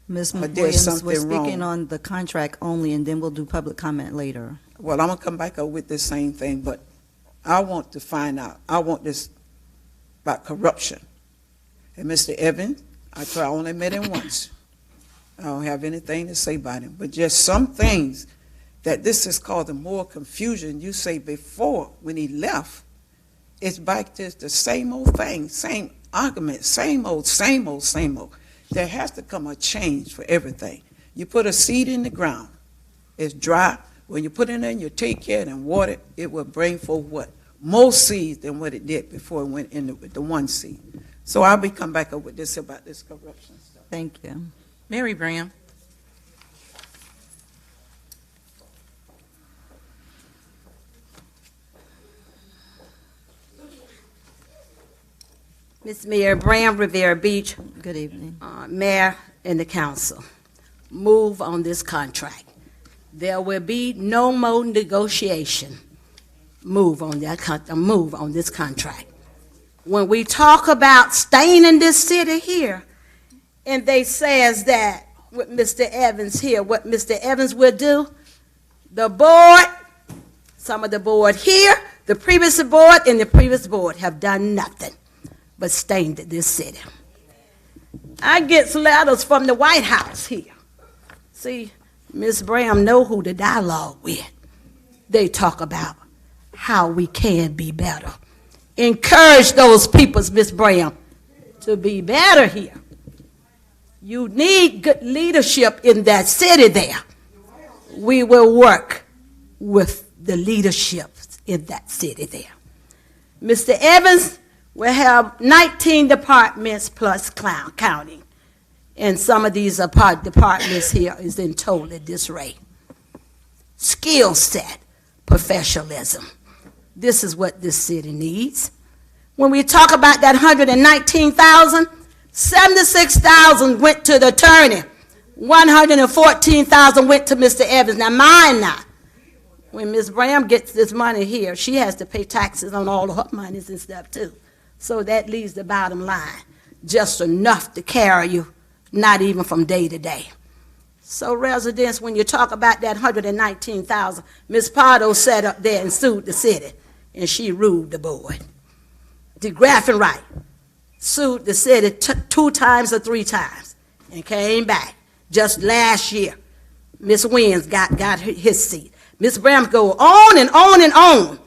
Ms. there's Williams, something we're speaking wrong. on the contract only, and then we'll do public comment later. Well, I'm going to come back up with the same thing, but I want to find out. I want this about corruption. And Mr. Evans, I only met him once. I don't have anything to say about him, but just some things that this has caused more confusion. You say before, when he left, it's back to the same old thing, same argument, same old. There has to come a change for everything. You put a seed in the ground, it's dry. When you put it in, you take care of it and water it, it will bring forth what? More seeds than what it did before it went in with the 1 seed. So I'll be come back up with this about this corruption stuff. Thank you. Mary Brown. Ms. Mayor Brown, Rivera Beach, Good evening. Mayor and the council, move on this contract. There will be no more negotiation. move on this contract. When we talk about staying in this city here, and they says that with Mr. Evans here, what Mr. Evans will do, the board, some of the board here, the previous board and the previous board have done nothing but stained this city. I get letters from the White House here. See, Ms. Bram know who to dialogue with. They talk about how we can be better. Encourage those people, Ms. Bram, to be better here. You need good leadership in that city there. We will work with the leadership in that city there. Mr. Evans will have 19 departments plus county. And some of these departments here is in total disarray. Skill set, professionalism. This is what this city needs. When we talk about that 119,000, 76,000 went to the attorney. 114,000 went to Mr. Evans. Now, mind now, when Ms. Bram gets this money here, she has to pay taxes on all of her monies and stuff too. So that leaves the bottom line, just enough to carry you, not even from day to day. So residents, when you talk about that 119,000, Ms. Pardo sat up there and sued the city, and she ruled the board. DeGraff and Wright sued the city 2 times or 3 times and came back. Just last year, Ms. Wins got his seat. Ms. Bram go on and on and on.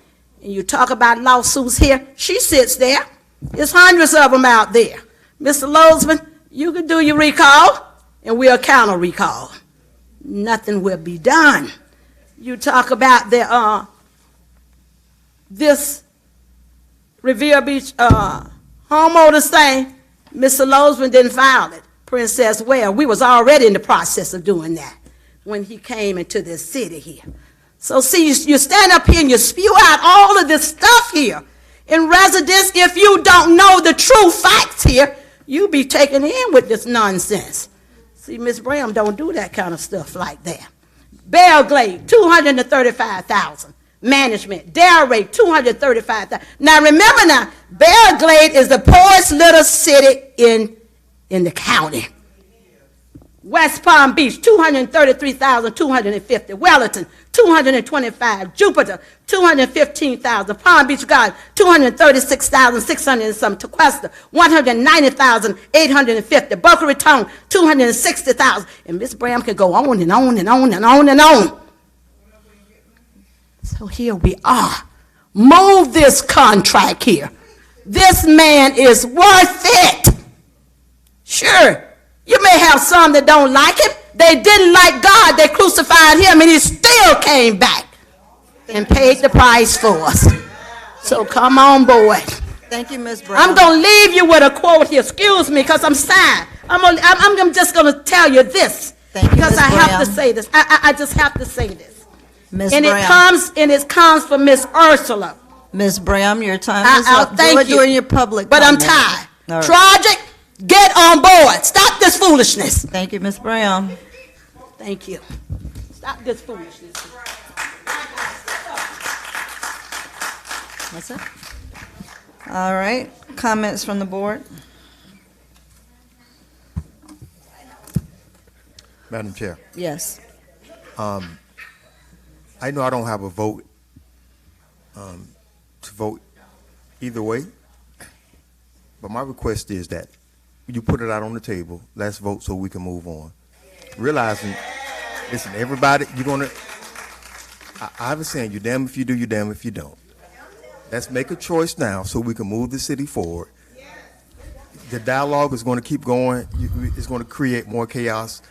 And you talk about lawsuits here, she sits there. There's hundreds of them out there. Mr. Lozman, you can do your recall, and we'll counter recall. Nothing will be done. You talk about the this Revere Beach homeowners thing. Mr. Lozman didn't file it. Princess Well, we was already in the process of doing that when he came into this city here. So see, you stand up here and you spew out all of this stuff here. In residence, if you don't know the true facts here, you be taken in with this nonsense. See, Ms. Bram don't do that kind of stuff like that. Belglade, 235,000. Management, Delray, 235,000. Now remember now, Belglade is the poorest little city in the county. West Palm Beach, 233,250. Wellington, 225. Jupiter, 215,000. Palm Beach Garden, 236,600 and some. Tequesta, 190,850. Boca Raton, 260,000. And Miss Bram can go on and on and on and on and on. So here we are. Move this contract here. This man is worth it. Sure. You may have some that don't like him. They didn't like God. They crucified him, and he still came back and paid the price for us. So come on, boy. Thank you, Ms. Brown. I'm going to leave you with a quote here. Excuse me, because I'm sad. I'm just going to tell you this. Thank you, because Ms. I have Brown. to say this. I just have to say this. Ms. And Brown. it comes from Miss Ursula. Ms. Bram, your time is I'll up. thank Do it you. during your public But I'm comment. tired. All right. Tragic, get on board. Stop this foolishness. Thank you, Ms. Brown. Thank you. Stop this foolishness. That's it. All right. Comments from the board? Madam Chair, Yes. I know I don't have a vote to vote either way, but my request is that you put it out on the table. Let's vote so we can move on. Realizing, listen, everybody, you're gonna. I was saying, you damn if you do, you damn if you don't. Let's make a choice now so we can move the city forward. The dialogue is going to keep going. It's going to create more chaos.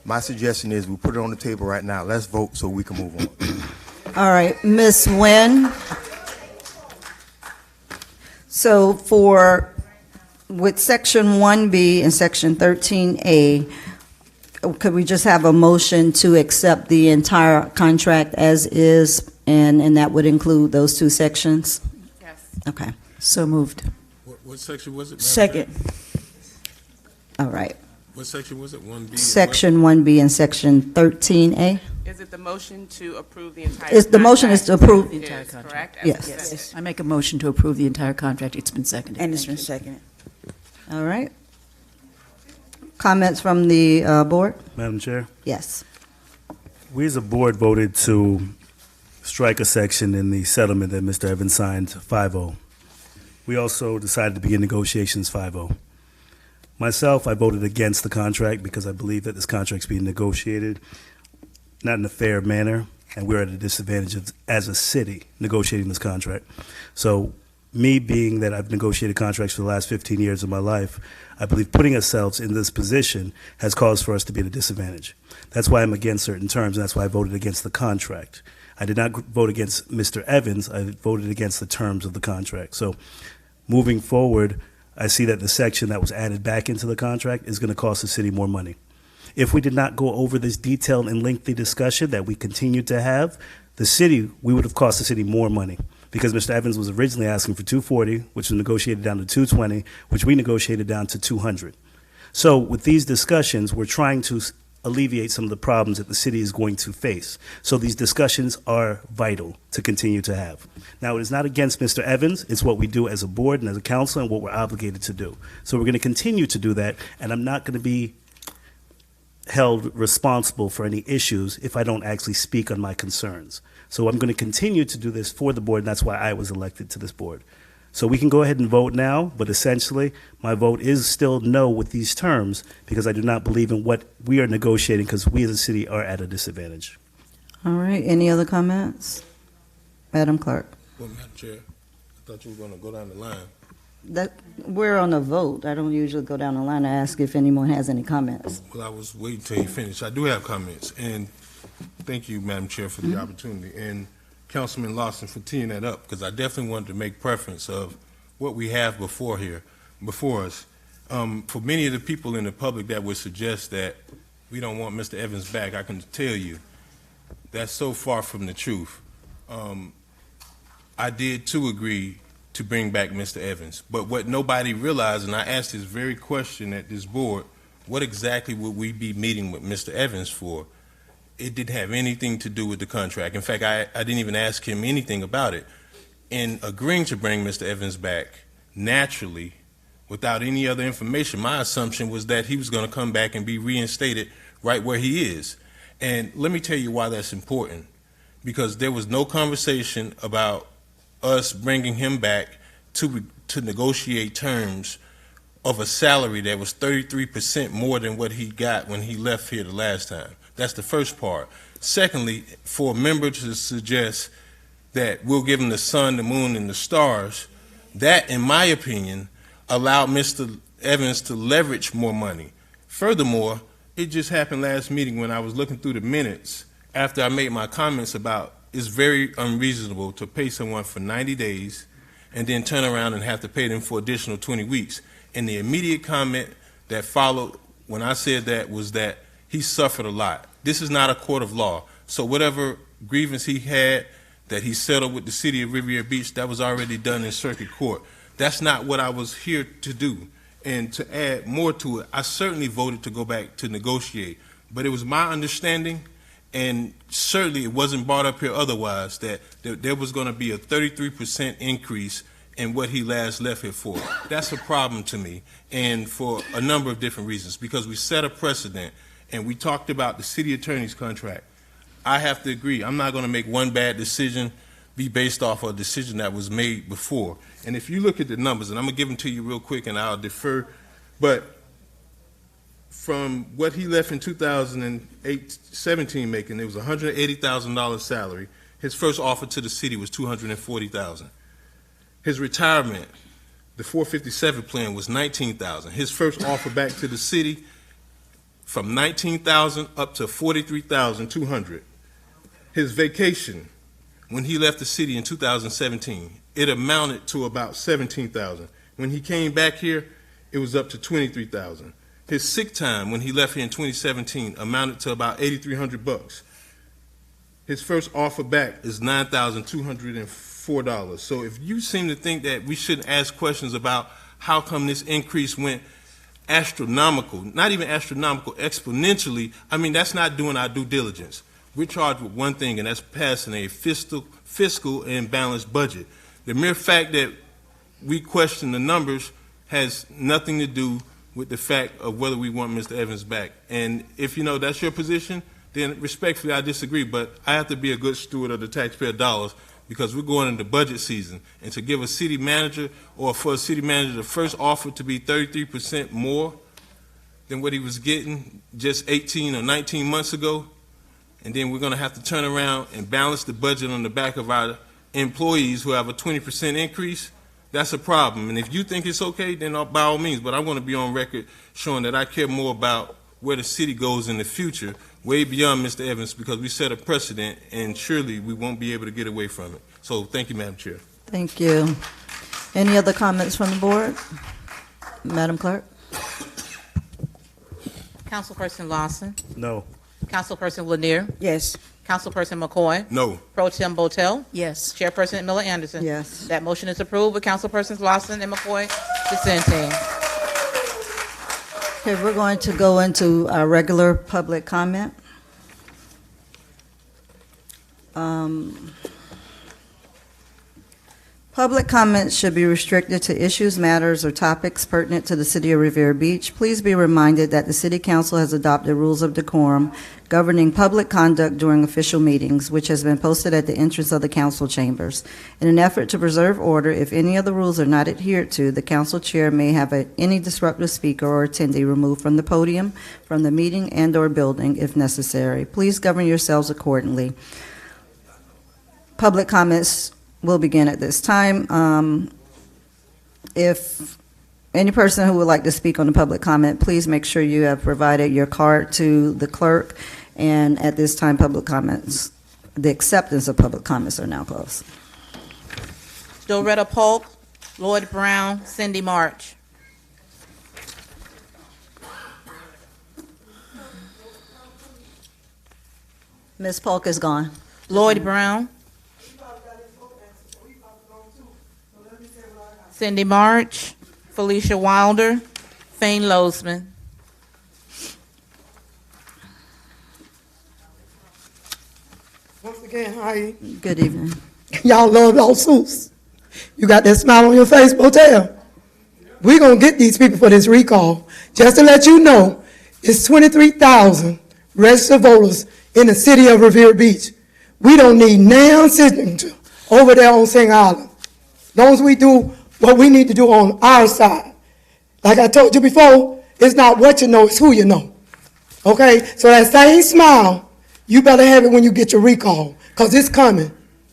My suggestion is we put it on the table right now. Let's vote so we can move on. All right, Ms. Nguyen. So with Section 1B and Section 13A, could we just have a motion to accept the entire contract as is, and that would include those 2 sections? Yes. Okay, So moved. What section was it? Madam Second. all right. What section was it? 1B? Section 1B and Section 13A. Is it the motion to approve the entire Is the motion is to contract? approve? The entire Is contract. correct? Yes. Yes. I make a motion to approve the entire contract. It's been seconded. And it's Thank been you. seconded. All right. Comments from the board? Madam Chair, Yes. we as a board voted to strike a section in the settlement that Mr. Evans signed 5-0. We also decided to begin negotiations 5-0. Myself, I voted against the contract because I believe that this contract's being negotiated not in a fair manner, and we're at a disadvantage as a city negotiating this contract. So me being that I've negotiated contracts for the last 15 years of my life, I believe putting ourselves in this position has caused for us to be at a disadvantage. That's why I'm against certain terms, and that's why I voted against the contract. I did not vote against Mr. Evans, I voted against the terms of the contract. So moving forward, I see that the section that was added back into the contract is going to cost the city more money. If we did not go over this detailed and lengthy discussion that we continue to have, we would have cost the city more money because Mr. Evans was originally asking for $240, which was negotiated down to $220, which we negotiated down to $200. So with these discussions, we're trying to alleviate some of the problems that the city is going to face. So these discussions are vital to continue to have. Now, it is not against Mr. Evans. It's what we do as a board and as a council and what we're obligated to do. So we're going to continue to do that, and I'm not going to be held responsible for any issues if I don't actually speak on my concerns. So I'm going to continue to do this for the board, and that's why I was elected to this board. So we can go ahead and vote now, but essentially, my vote is still no with these terms because I do not believe in what we are negotiating because we as a city are at a disadvantage. All right. Any other comments? Madam Clerk. Well, Madam Chair, I thought you were going to go down the line. We're on a vote. I don't usually go down the line to ask if anyone has any comments. Well, I was waiting till you finish. I do have comments, and thank you, Madam Chair, for the opportunity, and Councilman Lawson for teeing that up, because I definitely wanted to make preference of what we have before us. For many of the people in the public that would suggest that we don't want Mr. Evans back, I can tell you that's so far from the truth. I did, too, agree to bring back Mr. Evans. But what nobody realized, and I asked this very question at this board, what exactly would we be meeting with Mr. Evans for? It didn't have anything to do with the contract. In fact, I didn't even ask him anything about it. In agreeing to bring Mr. Evans back, naturally, without any other information, my assumption was that he was going to come back and be reinstated right where he is. And let me tell you why that's important. Because there was no conversation about us bringing him back to negotiate terms of a salary that was 33% more than what he got when he left here the last time. That's the first part. Secondly, for a member to suggest that we'll give him the sun, the moon, and the stars, that, in my opinion, allowed Mr. Evans to leverage more money. Furthermore, it just happened last meeting when I was looking through the minutes after I made my comments about it's very unreasonable to pay someone for 90 days and then turn around and have to pay them for additional 20 weeks. And the immediate comment that followed when I said that was that he suffered a lot. This is not a court of law. So whatever grievance he had that he settled with the city of Riviera Beach, that was already done in circuit court. That's not what I was here to do. And to add more to it, I certainly voted to go back to negotiate. But it was my understanding, and certainly it wasn't brought up here otherwise, that there was going to be a 33% increase in what he last left here for. That's a problem to me, and for a number of different reasons, because we set a precedent, and we talked about the city attorney's contract. I have to agree, I'm not going to make one bad decision be based off of a decision that was made before. And if you look at the numbers, and I'm going to give them to you real quick, and I'll defer, but from what he left in 2017 making, it was $180,000 salary. His first offer to the city was $240,000. His retirement, the 457 plan, was $19,000. His first offer back to the city, from $19,000 up to $43,200. His vacation, when he left the city in 2017, it amounted to about $17,000. When he came back here, it was up to $23,000. His sick time when he left here in 2017 amounted to about $8,300. His first offer back is $9,204. So if you seem to think that we shouldn't ask questions about how come this increase went astronomical, not even astronomical, exponentially, I mean, that's not doing our due diligence. We're charged with one thing, and that's passing a fiscal and balanced budget. The mere fact that we question the numbers has nothing to do with the fact of whether we want Mr. Evans back. And if you know that's your position, then respectfully I disagree, but I have to be a good steward of the taxpayer dollars because we're going into budget season. And to give a city manager, or for a city manager, the first offer to be 33% more than what he was getting just 18 or 19 months ago, and then we're going to have to turn around and balance the budget on the back of our employees who have a 20% increase, that's a problem. And if you think it's okay, then by all means, but I want to be on record showing that I care more about where the city goes in the future, way beyond Mr. Evans, because we set a precedent, and surely we won't be able to get away from it. So thank you, Madam Chair. Thank you. Any other comments from the board? Madam Clerk? Councilperson Lawson. No. Councilperson Lanier. Yes. Councilperson McCoy. No. Pro Tem Botel. Yes. Chairperson Miller Anderson. Yes. That motion is approved with Councilpersons Lawson and McCoy dissenting. Okay, we're going to go into our regular public comment. Public comments should be restricted to issues, matters, or topics pertinent to the City of Riviera Beach. Please be reminded that the City Council has adopted rules of decorum governing public conduct during official meetings, which has been posted at the entrance of the council chambers. In an effort to preserve order, if any of the rules are not adhered to, the council chair may have any disruptive speaker or attendee removed from the podium, from the meeting and/or building if necessary. Please govern yourselves accordingly. Public comments will begin at this time. If any person who would like to speak on the public comment, please make sure you have provided your card to the clerk. And at this time, public comments, the acceptance of public comments are now closed. Doretta Polk, Lloyd Brown, Cindy March. Ms. Polk is gone. Lloyd Brown. Cindy March, Felicia Wilder, Fane Losman. Once again, hi. Good evening. Y'all love lawsuits. You got that smile on your face, Botel. We're going to get these people for this recall. Just to let you know, it's 23,000 registered voters in the city of Riviera Beach. We don't need now signature over there on St. Island. As long as we do what we need to do on our side. Like I told you before, it's not what you know, it's who you know. Okay? So that same smile, you better have it when you get your recall, because it's coming.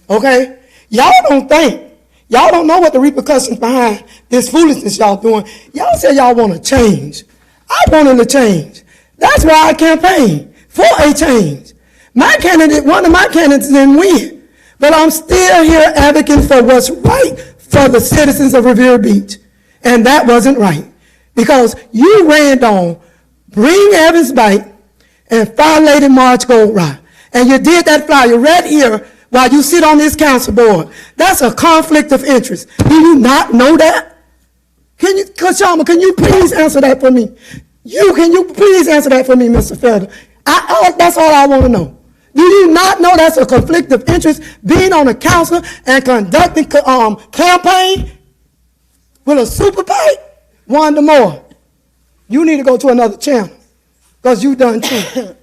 Okay? Y'all don't know what the repercussions behind this foolishness y'all doing. Y'all say y'all want to change. I wanted to change. That's why I campaigned for a change. One of my candidates didn't win, but I'm still here advocating for what's right for the citizens of Riviera Beach. And that wasn't right, because you ran on bring Evans back and fire Lady March Goldrock. And you did that flyer right here while you sit on this council board. That's a conflict of interest. Do you not know that? Kashama, can you please answer that for me? Can you please answer that for me, Mr. Felder? That's all I want to know. Do you not know that's a conflict of interest, being on a council and conducting campaign with a super PAC? Wanda Moore, you need to go to another channel, because you done too.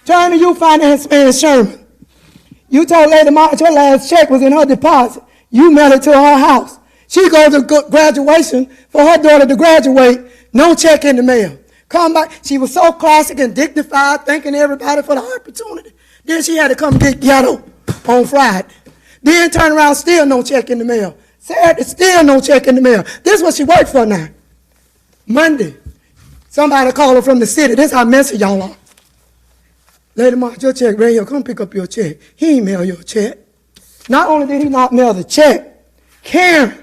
Turn to you, finance man Sherman. You told Lady March her last check was in her deposit. You mailed it to her house. She goes to graduation for her daughter to graduate, no check in the mail. Come back, she was so classic and dignified, thanking everybody for the opportunity. Then she had to come get ghetto on Friday. Then turn around, still no check in the mail. Saturday, still no check in the mail. This is what she worked for now. Monday, somebody called her from the city. This is how messy y'all are. Lady March, your check right here. Come pick up your check. He ain't mail your check. Not only did he not mail the check, Karen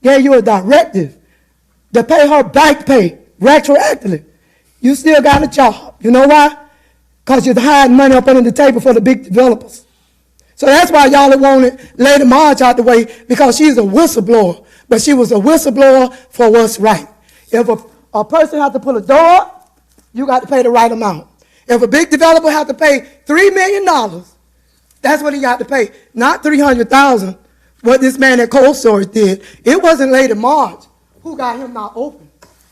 gave you a directive to pay her back pay retroactively. You still got a job. You know why? Because you're hiding money up under the table for the big developers. So that's why y'all wanted Lady March out the way, because she's a whistleblower. But she was a whistleblower for what's right. If a person has to put a door up, you got to pay the right amount. If a big developer has to pay $3 million, that's what he got to pay, not $300,000, what this man at Cold Storage did. It wasn't late in March who got him not open.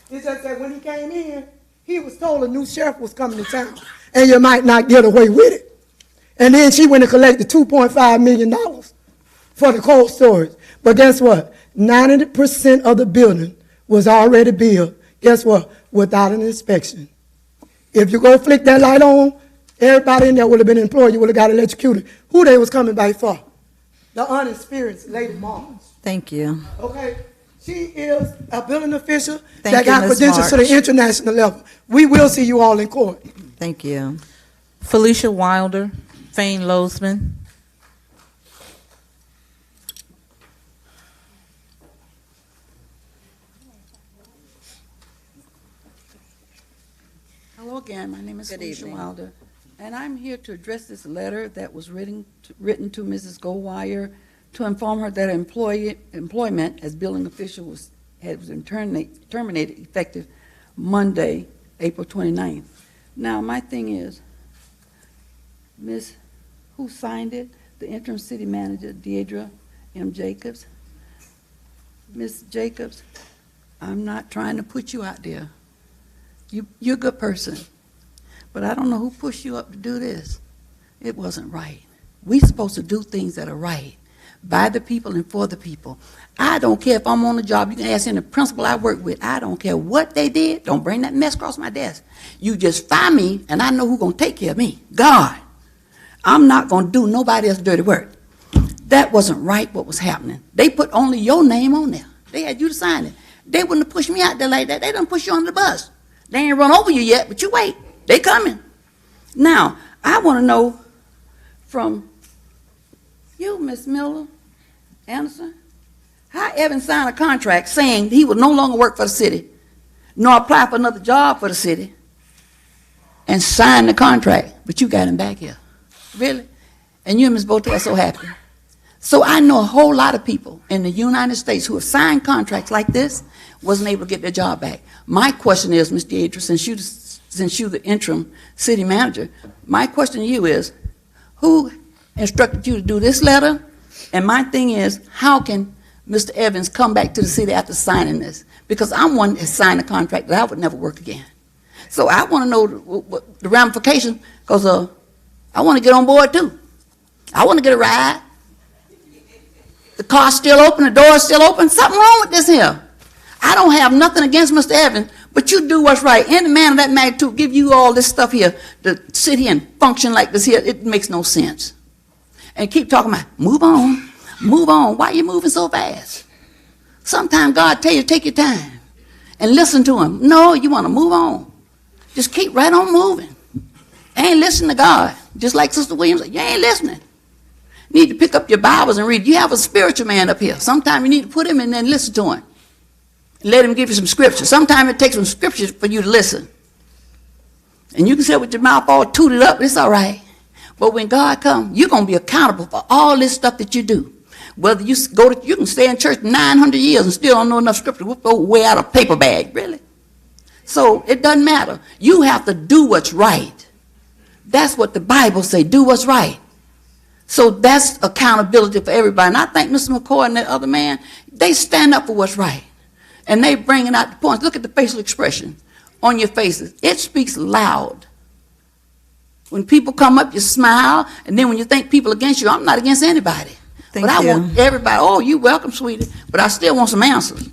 It's just that when he came in, he was told a new sheriff was coming to town, and you might not get away with it. And then she went and collected $2.5 million for the cold storage. But guess what? 90% of the building was already built, guess what? Without an inspection. If you go flick that light on, everybody in there would have been employed. You would have got electrocuted. Who they was coming back for? The unexperienced Lady March. Thank you. Okay? She is a building official Thank that you, got Ms. credentials to March. the international level. We will see you all in court. Thank you. Felicia Wilder, Fane Losman. Hello again, my name is Good Felicia evening. Wilder, and I'm here to address this letter that was written to Mrs. Goldwire to inform her that her employment as building official was terminated effective Monday, April 29th. Now, my thing is, who signed it? The interim city manager, Deidre M. Jacobs. Ms. Jacobs, I'm not trying to put you out there. You're a good person, but I don't know who pushed you up to do this. It wasn't right. We're supposed to do things that are right, by the people and for the people. I don't care if I'm on the job. You can ask any principal I work with. I don't care what they did. Don't bring that mess across my desk. You just fire me, and I know who's going to take care of me. God. I'm not going to do nobody else's dirty work. That wasn't right what was happening. They put only your name on there. They had you to sign it. They wouldn't have pushed me out there like that. They done push you under the bus. They ain't run over you yet, but you wait. They coming. Now, I want to know from you, Miss Miller Anderson, how Evan signed a contract saying he would no longer work for the city, nor apply for another job for the city, and sign the contract, but you got him back here. Really? And you and Ms. Botel are so happy. So I know a whole lot of people in the United States who have signed contracts like this, wasn't able to get their job back. My question is, Ms. Deidre, since you're the interim city manager, my question to you is, who instructed you to do this letter? And my thing is, how can Mr. Evans come back to the city after signing this? Because I'm one that signed a contract that I would never work again. So I want to know what the ramifications, because I want to get on board too. I want to get a ride. The car's still open, the door's still open. Something wrong with this here. I don't have nothing against Mr. Evans, but you do what's right. Any man of that magnitude give you all this stuff here to sit here and function like this here, it makes no sense. And keep talking about, move on, move on. Why are you moving so fast? Sometimes God tell you, take your time and listen to him. No, you want to move on. Just keep right on moving. Ain't listening to God. Just like Sister Williams said, you ain't listening. You need to pick up your Bibles and read. You have a spiritual man up here. Sometimes you need to put him in there and listen to him. Let him give you some scripture. Sometimes it takes some scripture for you to listen. And you can sit with your mouth all tooted up, it's all right. But when God comes, you're going to be accountable for all this stuff that you do. Whether you you can stay in church 900 years and still don't know enough scripture, we'll go way out a paper bag, really. So it doesn't matter. You have to do what's right. That's what the Bible say, do what's right. So that's accountability for everybody. And I think Mr. McCoy and that other man, they stand up for what's right. And they bringing out the points. Look at the facial expression on your faces. It speaks loud. When people come up, you smile. And then when you think people against you, I'm not against anybody. But I want everybody, oh, you welcome, sweetie. But I still want some answers.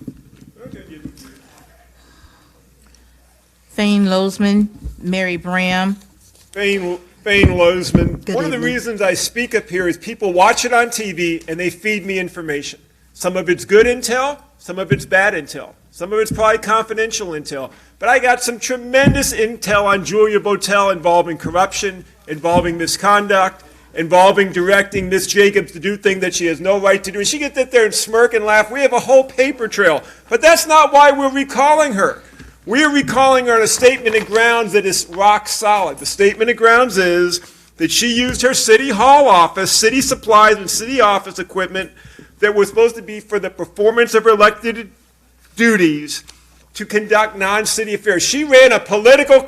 Fane Losman, Mary Bram. Fane Losman. One of the evening. reasons I speak up here is people watch it on TV and they feed me information. Some of it's good intel, some of it's bad intel. Some of it's probably confidential intel. But I got some tremendous intel on Julia Botel involving corruption, involving misconduct, involving directing Miss Jacobs to do things that she has no right to do. And she gets sit there and smirk and laugh. We have a whole paper trail. But that's not why we're recalling her. We're recalling her on a statement of grounds that is rock solid. The statement of grounds is that she used her city hall office, city supplies, and city office equipment that was supposed to be for the performance of her elected duties to conduct non-city affairs. She ran a political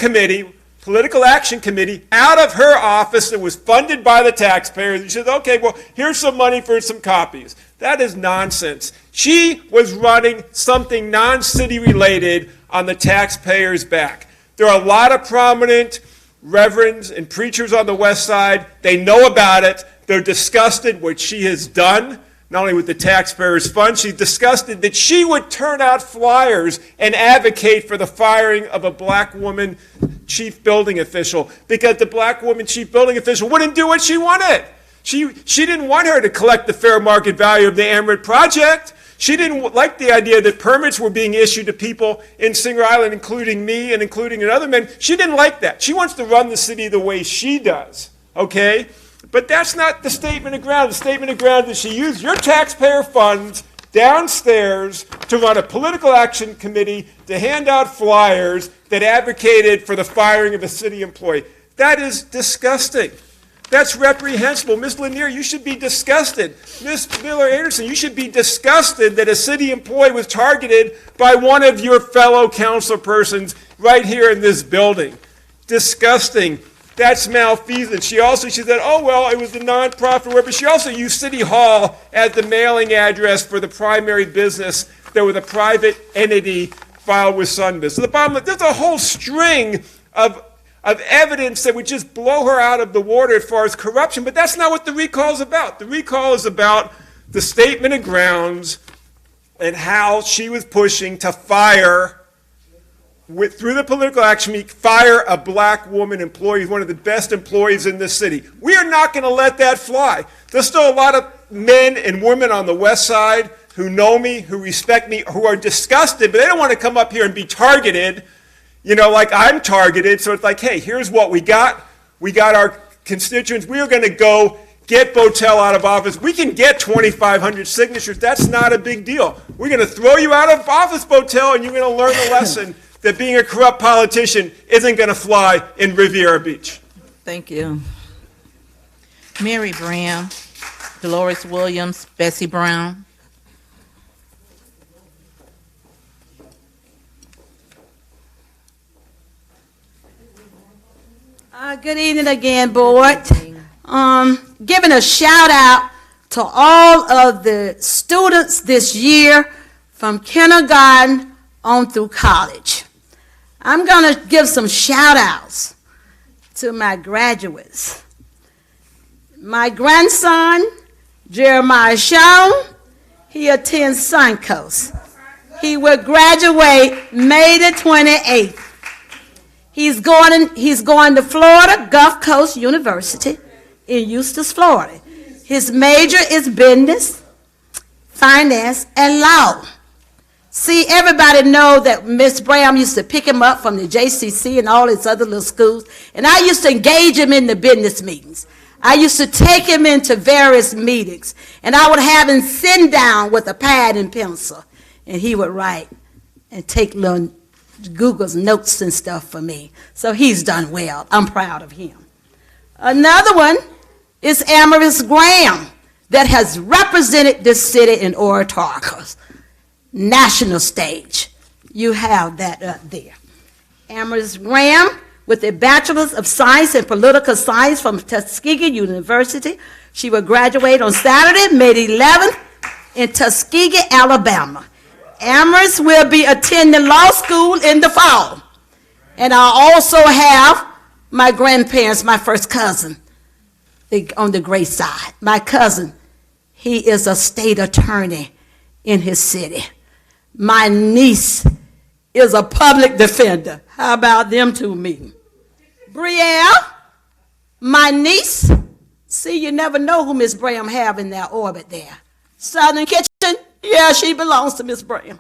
action committee out of her office that was funded by the taxpayers. She said, okay, well, here's some money for some copies. That is nonsense. She was running something non-city related on the taxpayers' back. There are a lot of prominent reverends and preachers on the west side. They know about it. They're disgusted what she has done, not only with the taxpayers' funds. She's disgusted that she would turn out flyers and advocate for the firing of a black woman chief building official because the black woman chief building official wouldn't do what she wanted. She didn't want her to collect the fair market value of the Amaret project. She didn't like the idea that permits were being issued to people in Singer Island, including me and including another men. She didn't like that. She wants to run the city the way she does, okay? But that's not the statement of ground. The statement of ground is she used your taxpayer funds downstairs to run a political action committee to hand out flyers that advocated for the firing of a city employee. That is disgusting. That's reprehensible. Ms. Lanier, you should be disgusted. Ms. Miller-Anderson, you should be disgusted that a city employee was targeted by one of your fellow council persons right here in this building. Disgusting. That's malfeasance. She said, oh, well, it was a nonprofit, but she also used City Hall as the mailing address for the primary business that was a private entity filed with Sunbiz. So the bottom line, there's a whole string of evidence that would just blow her out of the water as far as corruption, but that's not what the recall is about. The recall is about the statement of grounds and how she was pushing to fire, through the political action meet, fire a black woman employee, one of the best employees in this city. We are not going to let that fly. There's still a lot of men and women on the west side who know me, who respect me, who are disgusted, but they don't want to come up here and be targeted, like I'm targeted. So it's like, hey, here's what we got. We got our constituents. We are going to go get Botel out of office. We can get 2,500 signatures. That's not a big deal. We're going to throw you out of office, Botel, and you're going to learn the lesson that being a corrupt politician isn't going to fly in Riviera Beach. Thank you. Mary Brown, Dolores Williams, Bessie Brown. Good evening again, board. Giving a shout out to all of the students this year from kindergarten on through college. I'm going to give some shout outs to my graduates. My grandson, Jeremiah Shaw, he attends Suncoast. He will graduate May the 28th. He's going to Florida Gulf Coast University in Eustis, Florida. His major is business, finance, and law. See, everybody know that Miss Brown used to pick him up from the JCC and all his other little schools, and I used to engage him in the business meetings. I used to take him into various meetings, and I would have him sit down with a pad and pencil, and he would write and take little Google's notes and stuff for me. So he's done well. I'm proud of him. Another one is Amaris Graham that has represented this city in oratoricals. National stage. You have that up there. Amaris Graham with a Bachelor's of Science in Political Science from Tuskegee University. She will graduate on Saturday, May 11th in Tuskegee, Alabama. Amaris will be attending law school in the fall. And I also have my grandparents, my first cousin, on the Gray side. My cousin, he is a state attorney in his city. My niece is a public defender. How about them two meeting? Brielle, my niece, see, you never know who Miss Graham have in their orbit there. Southern Kitchen, yeah, she belongs to Miss Graham.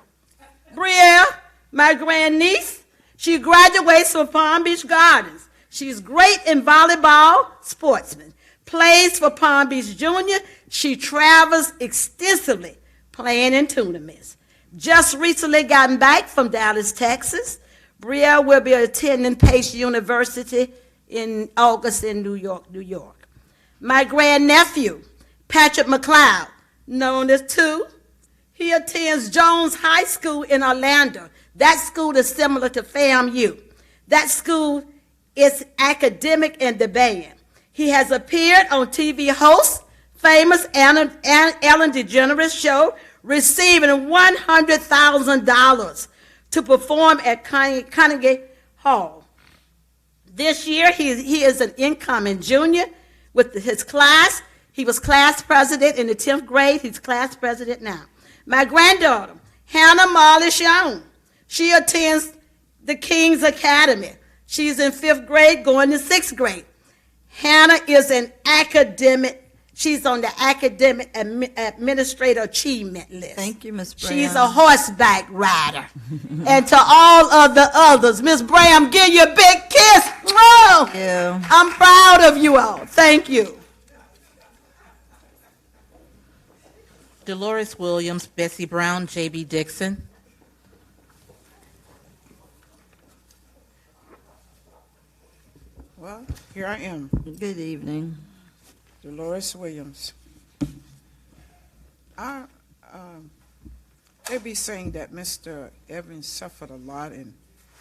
Brielle, my grandniece, she graduates from Palm Beach Gardens. She's great in volleyball, sportsman. Plays for Palm Beach Junior. She travels extensively playing in tournaments. Just recently gotten back from Dallas, Texas. Brielle will be attending Pace University in August in New York, New York. My grandnephew, Patrick McLeod, known as Two, he attends Jones High School in Orlando. That school is similar to FAMU. That school is academic and debating. He has appeared on TV host, famous Ellen DeGeneres show, receiving $100,000 to perform at Carnegie Hall. This year, he is an incoming junior with his class. He was class president in the 10th grade. He's class president now. My granddaughter, Hannah Marley Shawn, she attends the King's Academy. She's in 5th grade, going to 6th grade. Hannah is an academic. She's on the academic administrator achievement list. Thank you, Ms. Brown. She's a horseback rider. And to all of the others, Ms. Brown, give you a big kiss. Whoa! Thank you. I'm proud of you all. Thank you. Dolores Williams, Bessie Brown, J.B. Dixon. Well, here I am, Good evening. Dolores Williams. They be saying that Mr. Evans suffered a lot in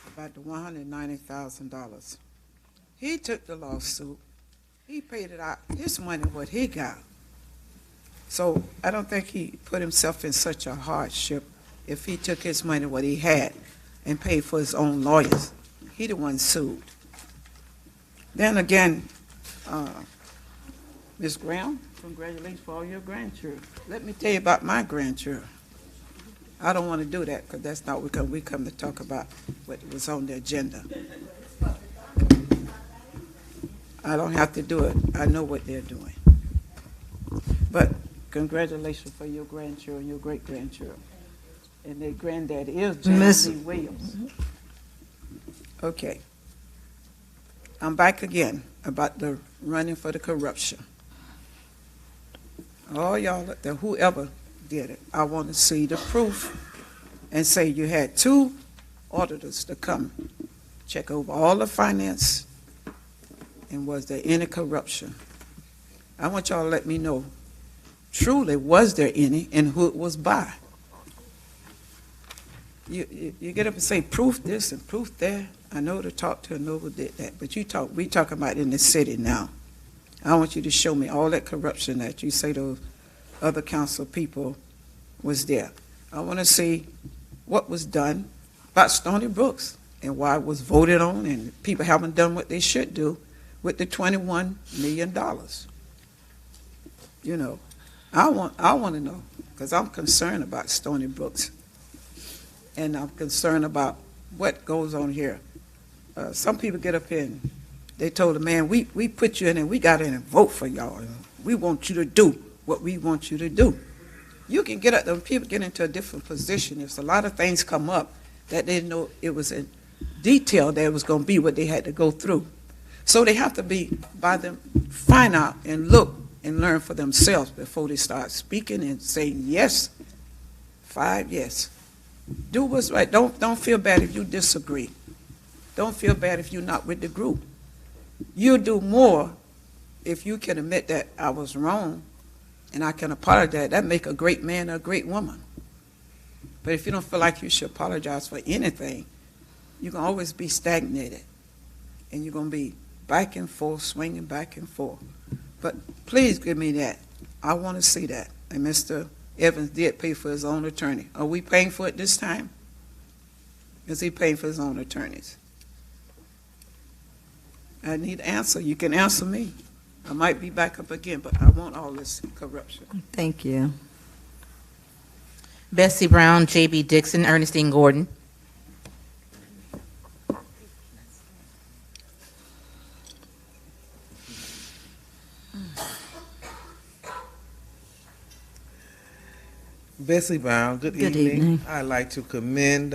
about the $190,000. He took the lawsuit. He paid it out, his money, what he got. So I don't think he put himself in such a hardship if he took his money, what he had, and paid for his own lawyers. He the one sued. Then again, Ms. Graham, congratulations for all your grandchildren. Let me tell you about my grandchildren. I don't want to do that because that's not what we come to talk about what was on the agenda. I don't have to do it. I know what they're doing. But congratulations for your grandchildren, your great-grandchildren. And their granddad is James B. Williams. Okay. I'm back again about the running for the corruption. All y'all, whoever did it, I want to see the proof and say you had 2 auditors to come check over all the finance and was there any corruption. I want y'all to let me know, truly, was there any and who it was by? You get up and say proof this and proof that. I know to talk to a noble did that, but we talk about in the city now. I want you to show me all that corruption that you say those other council people was there. I want to see what was done about Stony Brooks and why it was voted on and people haven't done what they should do with the $21 million. You know, I want to know because I'm concerned about Stony Brooks and I'm concerned about what goes on here. Some people get up here and they told the man, we put you in and we got in and vote for y'all. We want you to do what we want you to do. You can get up there, people get into a different position. If a lot of things come up that they didn't know it was in detail that it was going to be what they had to go through. So they have to be by them, find out and look and learn for themselves before they start speaking and saying yes, 5 yes. Do what's right. Don't feel bad if you disagree. Don't feel bad if you're not with the group. You'll do more if you can admit that I was wrong and I can apologize. That make a great man or a great woman. But if you don't feel like you should apologize for anything, you can always be stagnated. And you're going to be back and forth, swinging back and forth. But please give me that. I want to see that. And Mr. Evans did pay for his own attorney. Are we paying for it this time? Is he paying for his own attorneys? I need an answer. You can answer me. I might be back up again, but I want all this corruption. Thank you. Bessie Brown, J.B. Dixon, Ernestine Gordon. Bessie Brown, good evening. I'd like to commend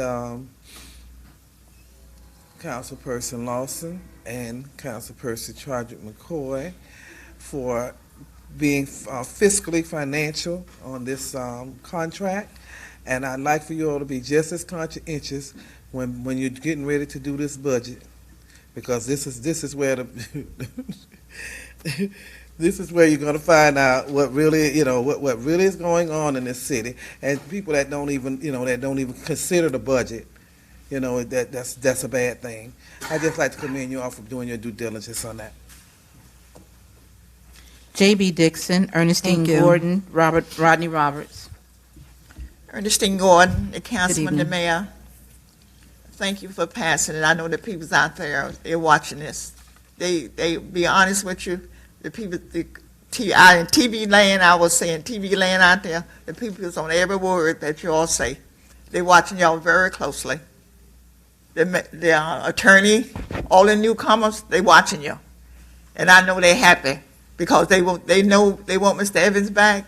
Councilperson Lawson and Councilperson Chadwick McCoy for being fiscally financial on this contract. And I'd like for you all to be just as conscientious when you're getting ready to do this budget, because this is where the this is where you're going to find out what really, what really is going on in this city, and people that don't even consider the budget, You know, that's a bad thing. I just like to commend you all for doing your due diligence on that. J.B. Dixon, Ernestine Thank you. Gordon, Rodney Roberts. Ernestine Gordon, the councilman, the evening. mayor. Thank you for passing it. I know the people's out there, they're watching this. They be honest with you, the people, in TV land, I was saying TV land out there, the people is on every word that you all say. They're watching y'all very closely. The attorney, all the newcomers, they watching you. And I know they're happy because they know they want Mr. Evans back.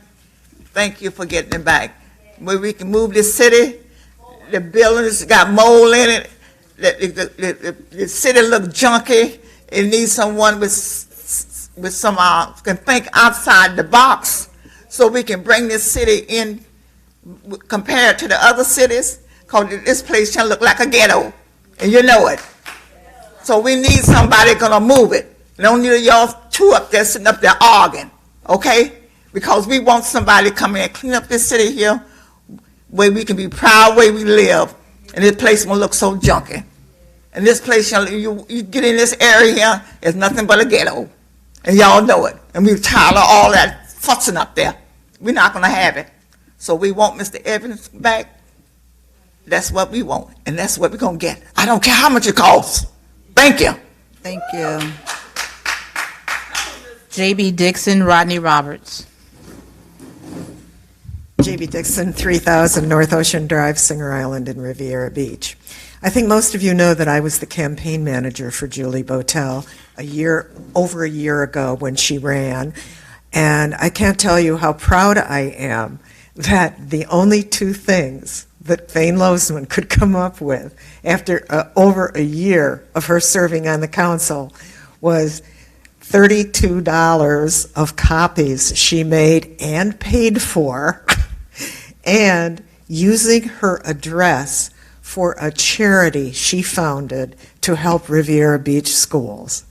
Thank you for getting him back. Where we can move this city, the buildings got mold in it, the city look junky. It needs someone with some can think outside the box, so we can bring this city in compared to the other cities. Cause this place shall look like a ghetto, and you know it. So we need somebody gonna move it. Don't need y'all two up there sitting up there arguing, okay? Because we want somebody to come in and clean up this city here, where we can be proud where we live, and this place won't look so junky. And this place, you get in this area here, it's nothing but a ghetto. And y'all know it. And we're tired of all that fussing up there. We're not going to have it. So we want Mr. Evans back. That's what we want, and that's what we're going to get. I don't care how much it costs. Thank you. Thank you. J.B. Dixon, Rodney Roberts. J.B. Dixon, 3000 North Ocean Drive, Singer Island in Riviera Beach. I think most of you know that I was the campaign manager for Julie Botel over a year ago when she ran, and I can't tell you how proud I am that the only two things that Fane Losman could come up with after over a year of her serving on the council was $32 of copies she made and paid for, and using her address for a charity she founded to help Riviera Beach schools.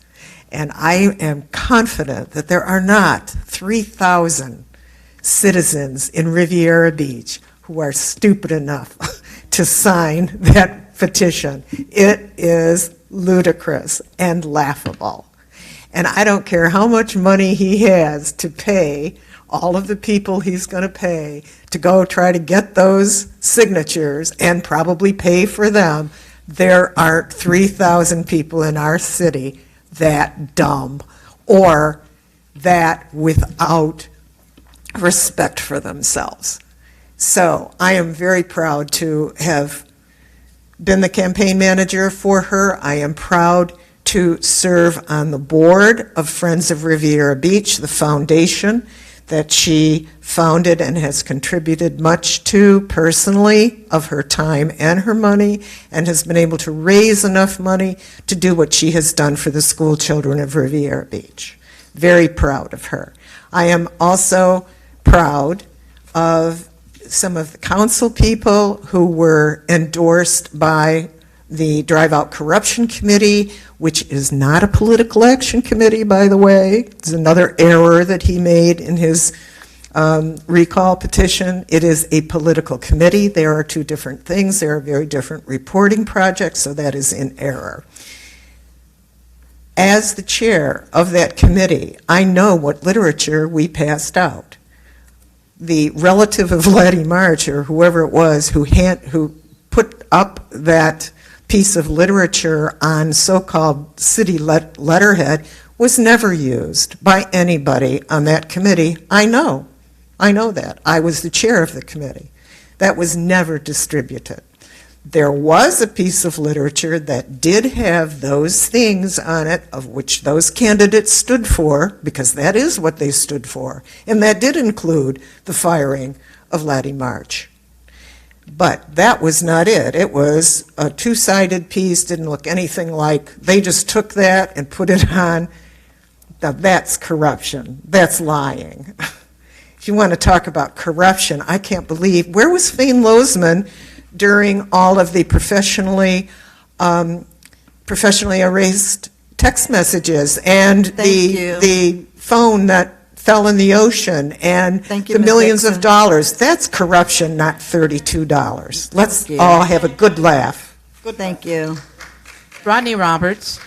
And I am confident that there are not 3,000 citizens in Riviera Beach who are stupid enough to sign that petition. It is ludicrous and laughable. And I don't care how much money he has to pay all of the people he's going to pay to go try to get those signatures and probably pay for them. There aren't 3,000 people in our city that dumb or that without respect for themselves. So I am very proud to have been the campaign manager for her. I am proud to serve on the board of Friends of Riviera Beach, the foundation that she founded and has contributed much to personally of her time and her money, and has been able to raise enough money to do what she has done for the school children of Riviera Beach. Very proud of her. I am also proud of some of the council people who were endorsed by the Drive Out Corruption Committee, which is not a political action committee, by the way. It's another error that he made in his recall petition. It is a political committee. There are two different things. There are very different reporting projects, so that is in error. As the chair of that committee, I know what literature we passed out. The relative of Laddie March, or whoever it was, who put up that piece of literature on so-called city letterhead was never used by anybody on that committee. I know that. I was the chair of the committee. That was never distributed. There was a piece of literature that did have those things on it of which those candidates stood for, because that is what they stood for, and that did include the firing of Laddie March. But that was not it. It was a two-sided piece, didn't look anything like, they just took that and put it on. Now that's corruption. That's lying. If you want to talk about corruption, I can't believe, where was Fane Losman during all of the professionally erased text messages and the phone that fell in the ocean and the millions of dollars? That's corruption, not $32. Let's all have a good laugh. Thank you. Rodney Roberts.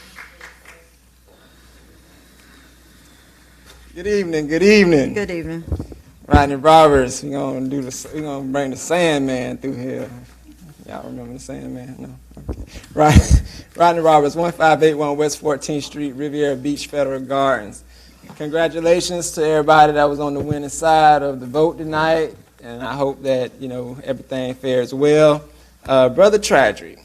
Good evening. Good evening. Good evening. Rodney Roberts. We're gonna bring the Sandman through here. Y'all remember the Sandman? No. Okay. Rodney Roberts, 1581 West 14th Street, Riviera Beach, Federal Gardens. Congratulations to everybody that was on the winning side of the vote tonight, and I hope that everything fares well. Brother Tradry,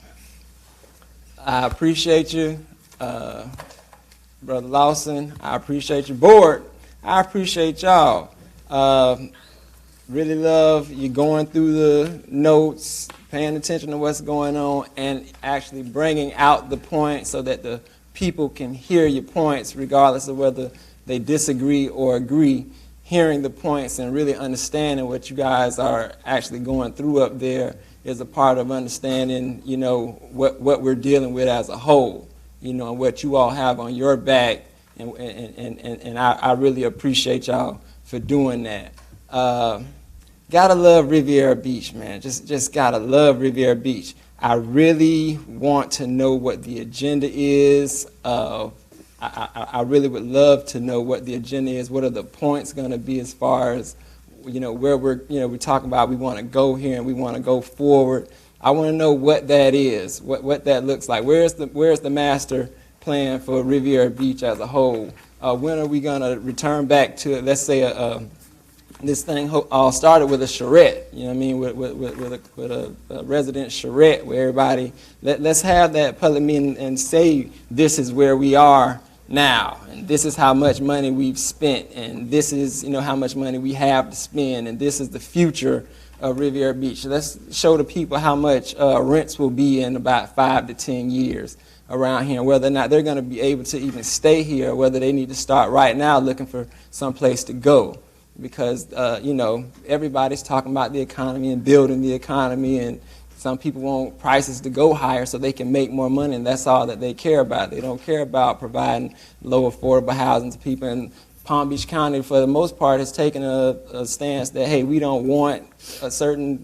I appreciate you. Brother Lawson, I appreciate your board. I appreciate y'all. Really love you going through the notes, paying attention to what's going on, and actually bringing out the points so that the people can hear your points regardless of whether they disagree or agree. Hearing the points and really understanding what you guys are actually going through up there is a part of understanding, what we're dealing with as a whole, and what you all have on your back, and I really appreciate y'all for doing that. Gotta love Riviera Beach, man. Just gotta love Riviera Beach. I really want to know what the agenda is. I really would love to know what the agenda is. What are the points going to be as far as, where we're talking about we want to go here and we want to go forward. I want to know what that is, what that looks like. Where's the master plan for Riviera Beach as a whole? When are we going to return back to, let's say, this thing all started with a charrette, with a resident charrette where everybody, let's have that public meeting and say this is where we are now, and this is how much money we've spent, and this is how much money we have to spend, and this is the future of Riviera Beach. Let's show the people how much rents will be in about 5 to 10 years around here, and whether or not they're going to be able to even stay here, or whether they need to start right now looking for some place to go. Because, everybody's talking about the economy and building the economy, and some people want prices to go higher so they can make more money, and that's all that they care about. They don't care about providing low affordable housing to people. And Palm Beach County, for the most part, has taken a stance that, hey, we don't want a certain,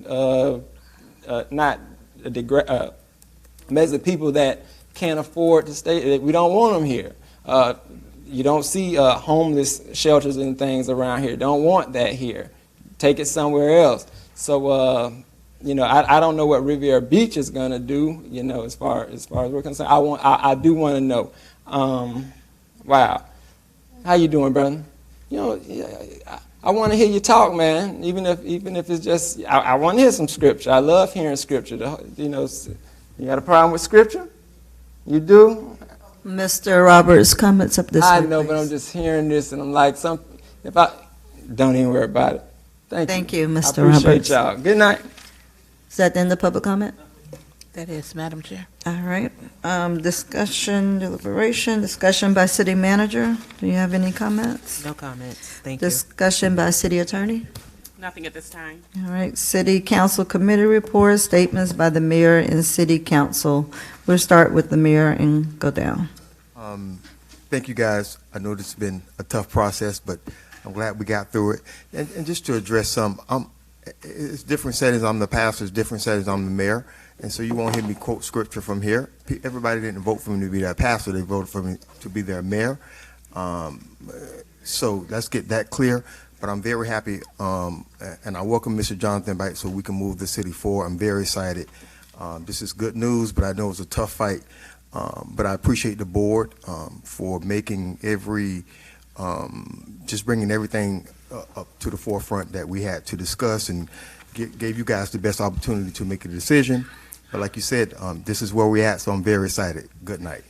people that can't afford to stay, we don't want them here. You don't see homeless shelters and things around here. Don't want that here. Take it somewhere else. So, I don't know what Riviera Beach is going to do, as far as we're concerned. I do want to know. Wow. How you doing, brother? I want to hear you talk, man, even if it's just, I want to hear some scripture. I love hearing scripture. You got a problem with scripture? You do? Mr. Roberts, comments up this way, I know, please. but I'm just hearing this, and I'm like, don't even worry about it. Thank you, Mr. I appreciate Roberts. y'all. Good night. Is that the end of public comment? That is, Madam Chair. All right. Discussion by city manager. Do you have any comments? No comments. Thank you. Discussion by city attorney. Nothing at this time. All right. City council committee reports, statements by the mayor and city council. We'll start with the mayor and go down. Thank you, guys. I know this has been a tough process, but I'm glad we got through it. And just to address some, it's different settings. I'm the pastor. It's different settings. I'm the mayor. And so you won't hear me quote scripture from here. Everybody didn't vote for me to be their pastor. They voted for me to be their mayor. So let's get that clear. But I'm very happy, and I welcome Mr. Jonathan back so we can move the city forward. I'm very excited. This is good news, but I know it's a tough fight. But I appreciate the board for making just bringing everything up to the forefront that we had to discuss, and gave you guys the best opportunity to make a decision. But like you said, this is where we're at, so I'm very excited. Good night.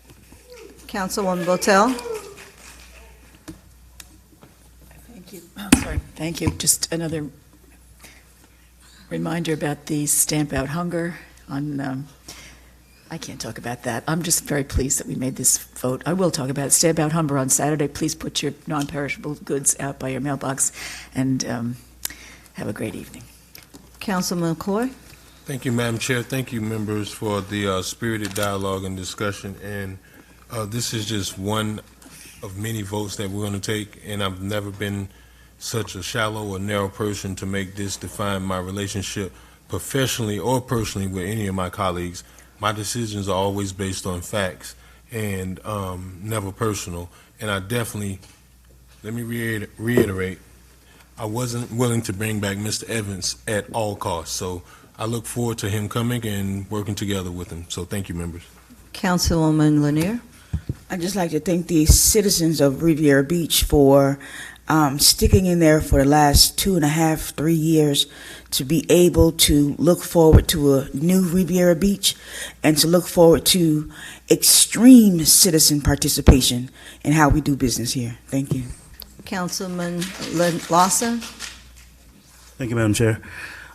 Councilwoman Botel. Thank you. Sorry. Thank you. Just another reminder about the Stamp Out Hunger on, I can't talk about that. I'm just very pleased that we made this vote. I will talk about it. Stamp Out Hunger on Saturday. Please put your non-perishable goods out by your mailbox, and have a great evening. Councilman McCoy. Thank you, Madam Chair. Thank you, members, for the spirited dialogue and discussion. And this is just one of many votes that we're going to take, and I've never been such a shallow or narrow person to make this define my relationship professionally or personally with any of my colleagues. my decisions are always based on facts and never personal. And I definitely, let me reiterate, I wasn't willing to bring back Mr. Evans at all costs. So I look forward to him coming and working together with him. So thank you, members. Councilwoman Lanier? I'd just like to thank the citizens of Riviera Beach for sticking in there for the last 2.5, 3 years to be able to look forward to a new Riviera Beach and to look forward to extreme citizen participation in how we do business here. Thank you. Councilman Lawson? Thank you, Madam Chair.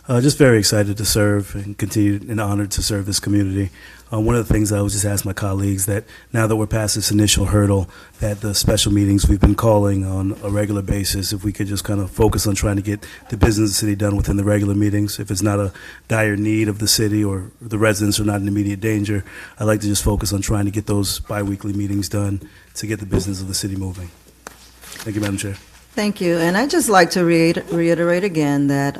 Just very excited to serve and continue and honored to serve this community. One of the things I would just ask my colleagues that now that we're past this initial hurdle, that the special meetings we've been calling on a regular basis, if we could just kind of focus on trying to get the business of the city done within the regular meetings. If it's not a dire need of the city or the residents are not in immediate danger, I'd like to just focus on trying to get those biweekly meetings done to get the business of the city moving. Thank you, Madam Chair. Thank you. And I'd just like to reiterate again that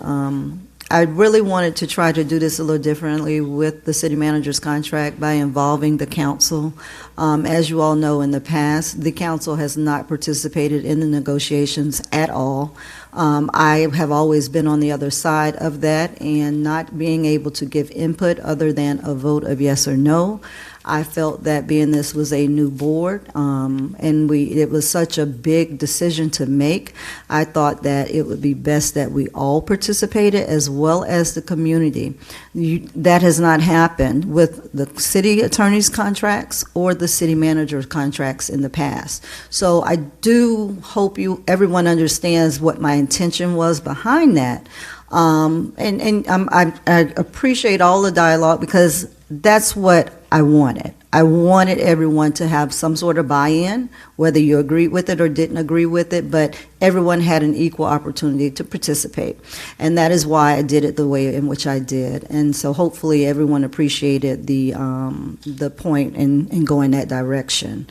I really wanted to try to do this a little differently with the city manager's contract by involving the council. As you all know, in the past, the council has not participated in the negotiations at all. I have always been on the other side of that and not being able to give input other than a vote of yes or no. I felt that being this was a new board, and it was such a big decision to make, I thought that it would be best that we all participated as well as the community. That has not happened with the city attorney's contracts or the city manager's contracts in the past. So I do hope everyone understands what my intention was behind that. I appreciate all the dialogue because that's what I wanted. I wanted everyone to have some sort of buy-in, whether you agreed with it or didn't agree with it, but everyone had an equal opportunity to participate. And that is why I did it the way in which I did. And so hopefully everyone appreciated the point in going that direction.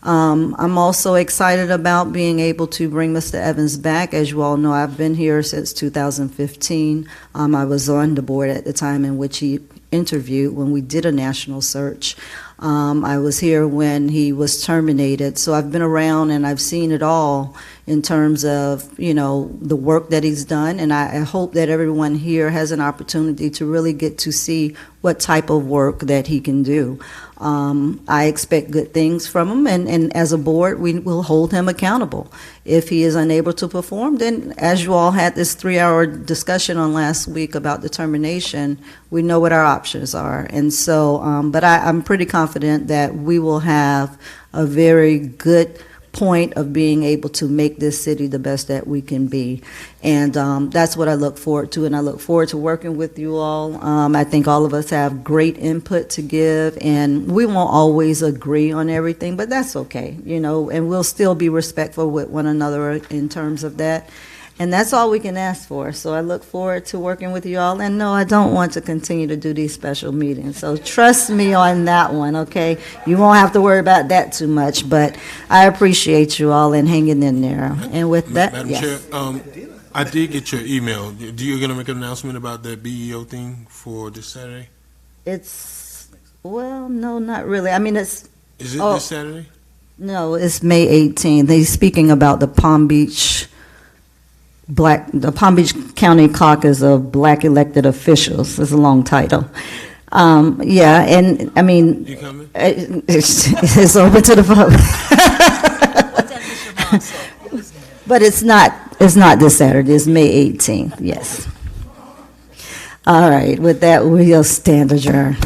I'm also excited about being able to bring Mr. Evans back. As you all know, I've been here since 2015. I was on the board at the time in which he interviewed when we did a national search. I was here when he was terminated, so I've been around and I've seen it all in terms of, the work that he's done, and I hope that everyone here has an opportunity to really get to see what type of work that he can do. I expect good things from him, and as a board, we will hold him accountable. If he is unable to perform, then as you all had this 3-hour discussion on last week about the termination, we know what our options are. And so, but I'm pretty confident that we will have a very good point of being able to make this city the best that we can be. And that's what I look forward to, and I look forward to working with you all. I think all of us have great input to give, and we won't always agree on everything, but that's okay, and we'll still be respectful with one another in terms of that. And that's all we can ask for. So I look forward to working with you all. And no, I don't want to continue to do these special meetings. So trust me on that one, okay? You won't have to worry about that too much. But I appreciate you all and hanging in there. And with that, Madam yes. Chair, I did get your email. Do you going to make an announcement about that BEO thing for this Saturday? Well, no, not really. I mean, Is it this Saturday? No, it's May 18th. He's speaking about the Palm Beach County Caucus of Black Elected Officials. It's a long title. Yeah, and I mean, You coming? it's open to the public. But it's not this Saturday. It's May 18th. Yes. All right. With that, we'll stand adjourned.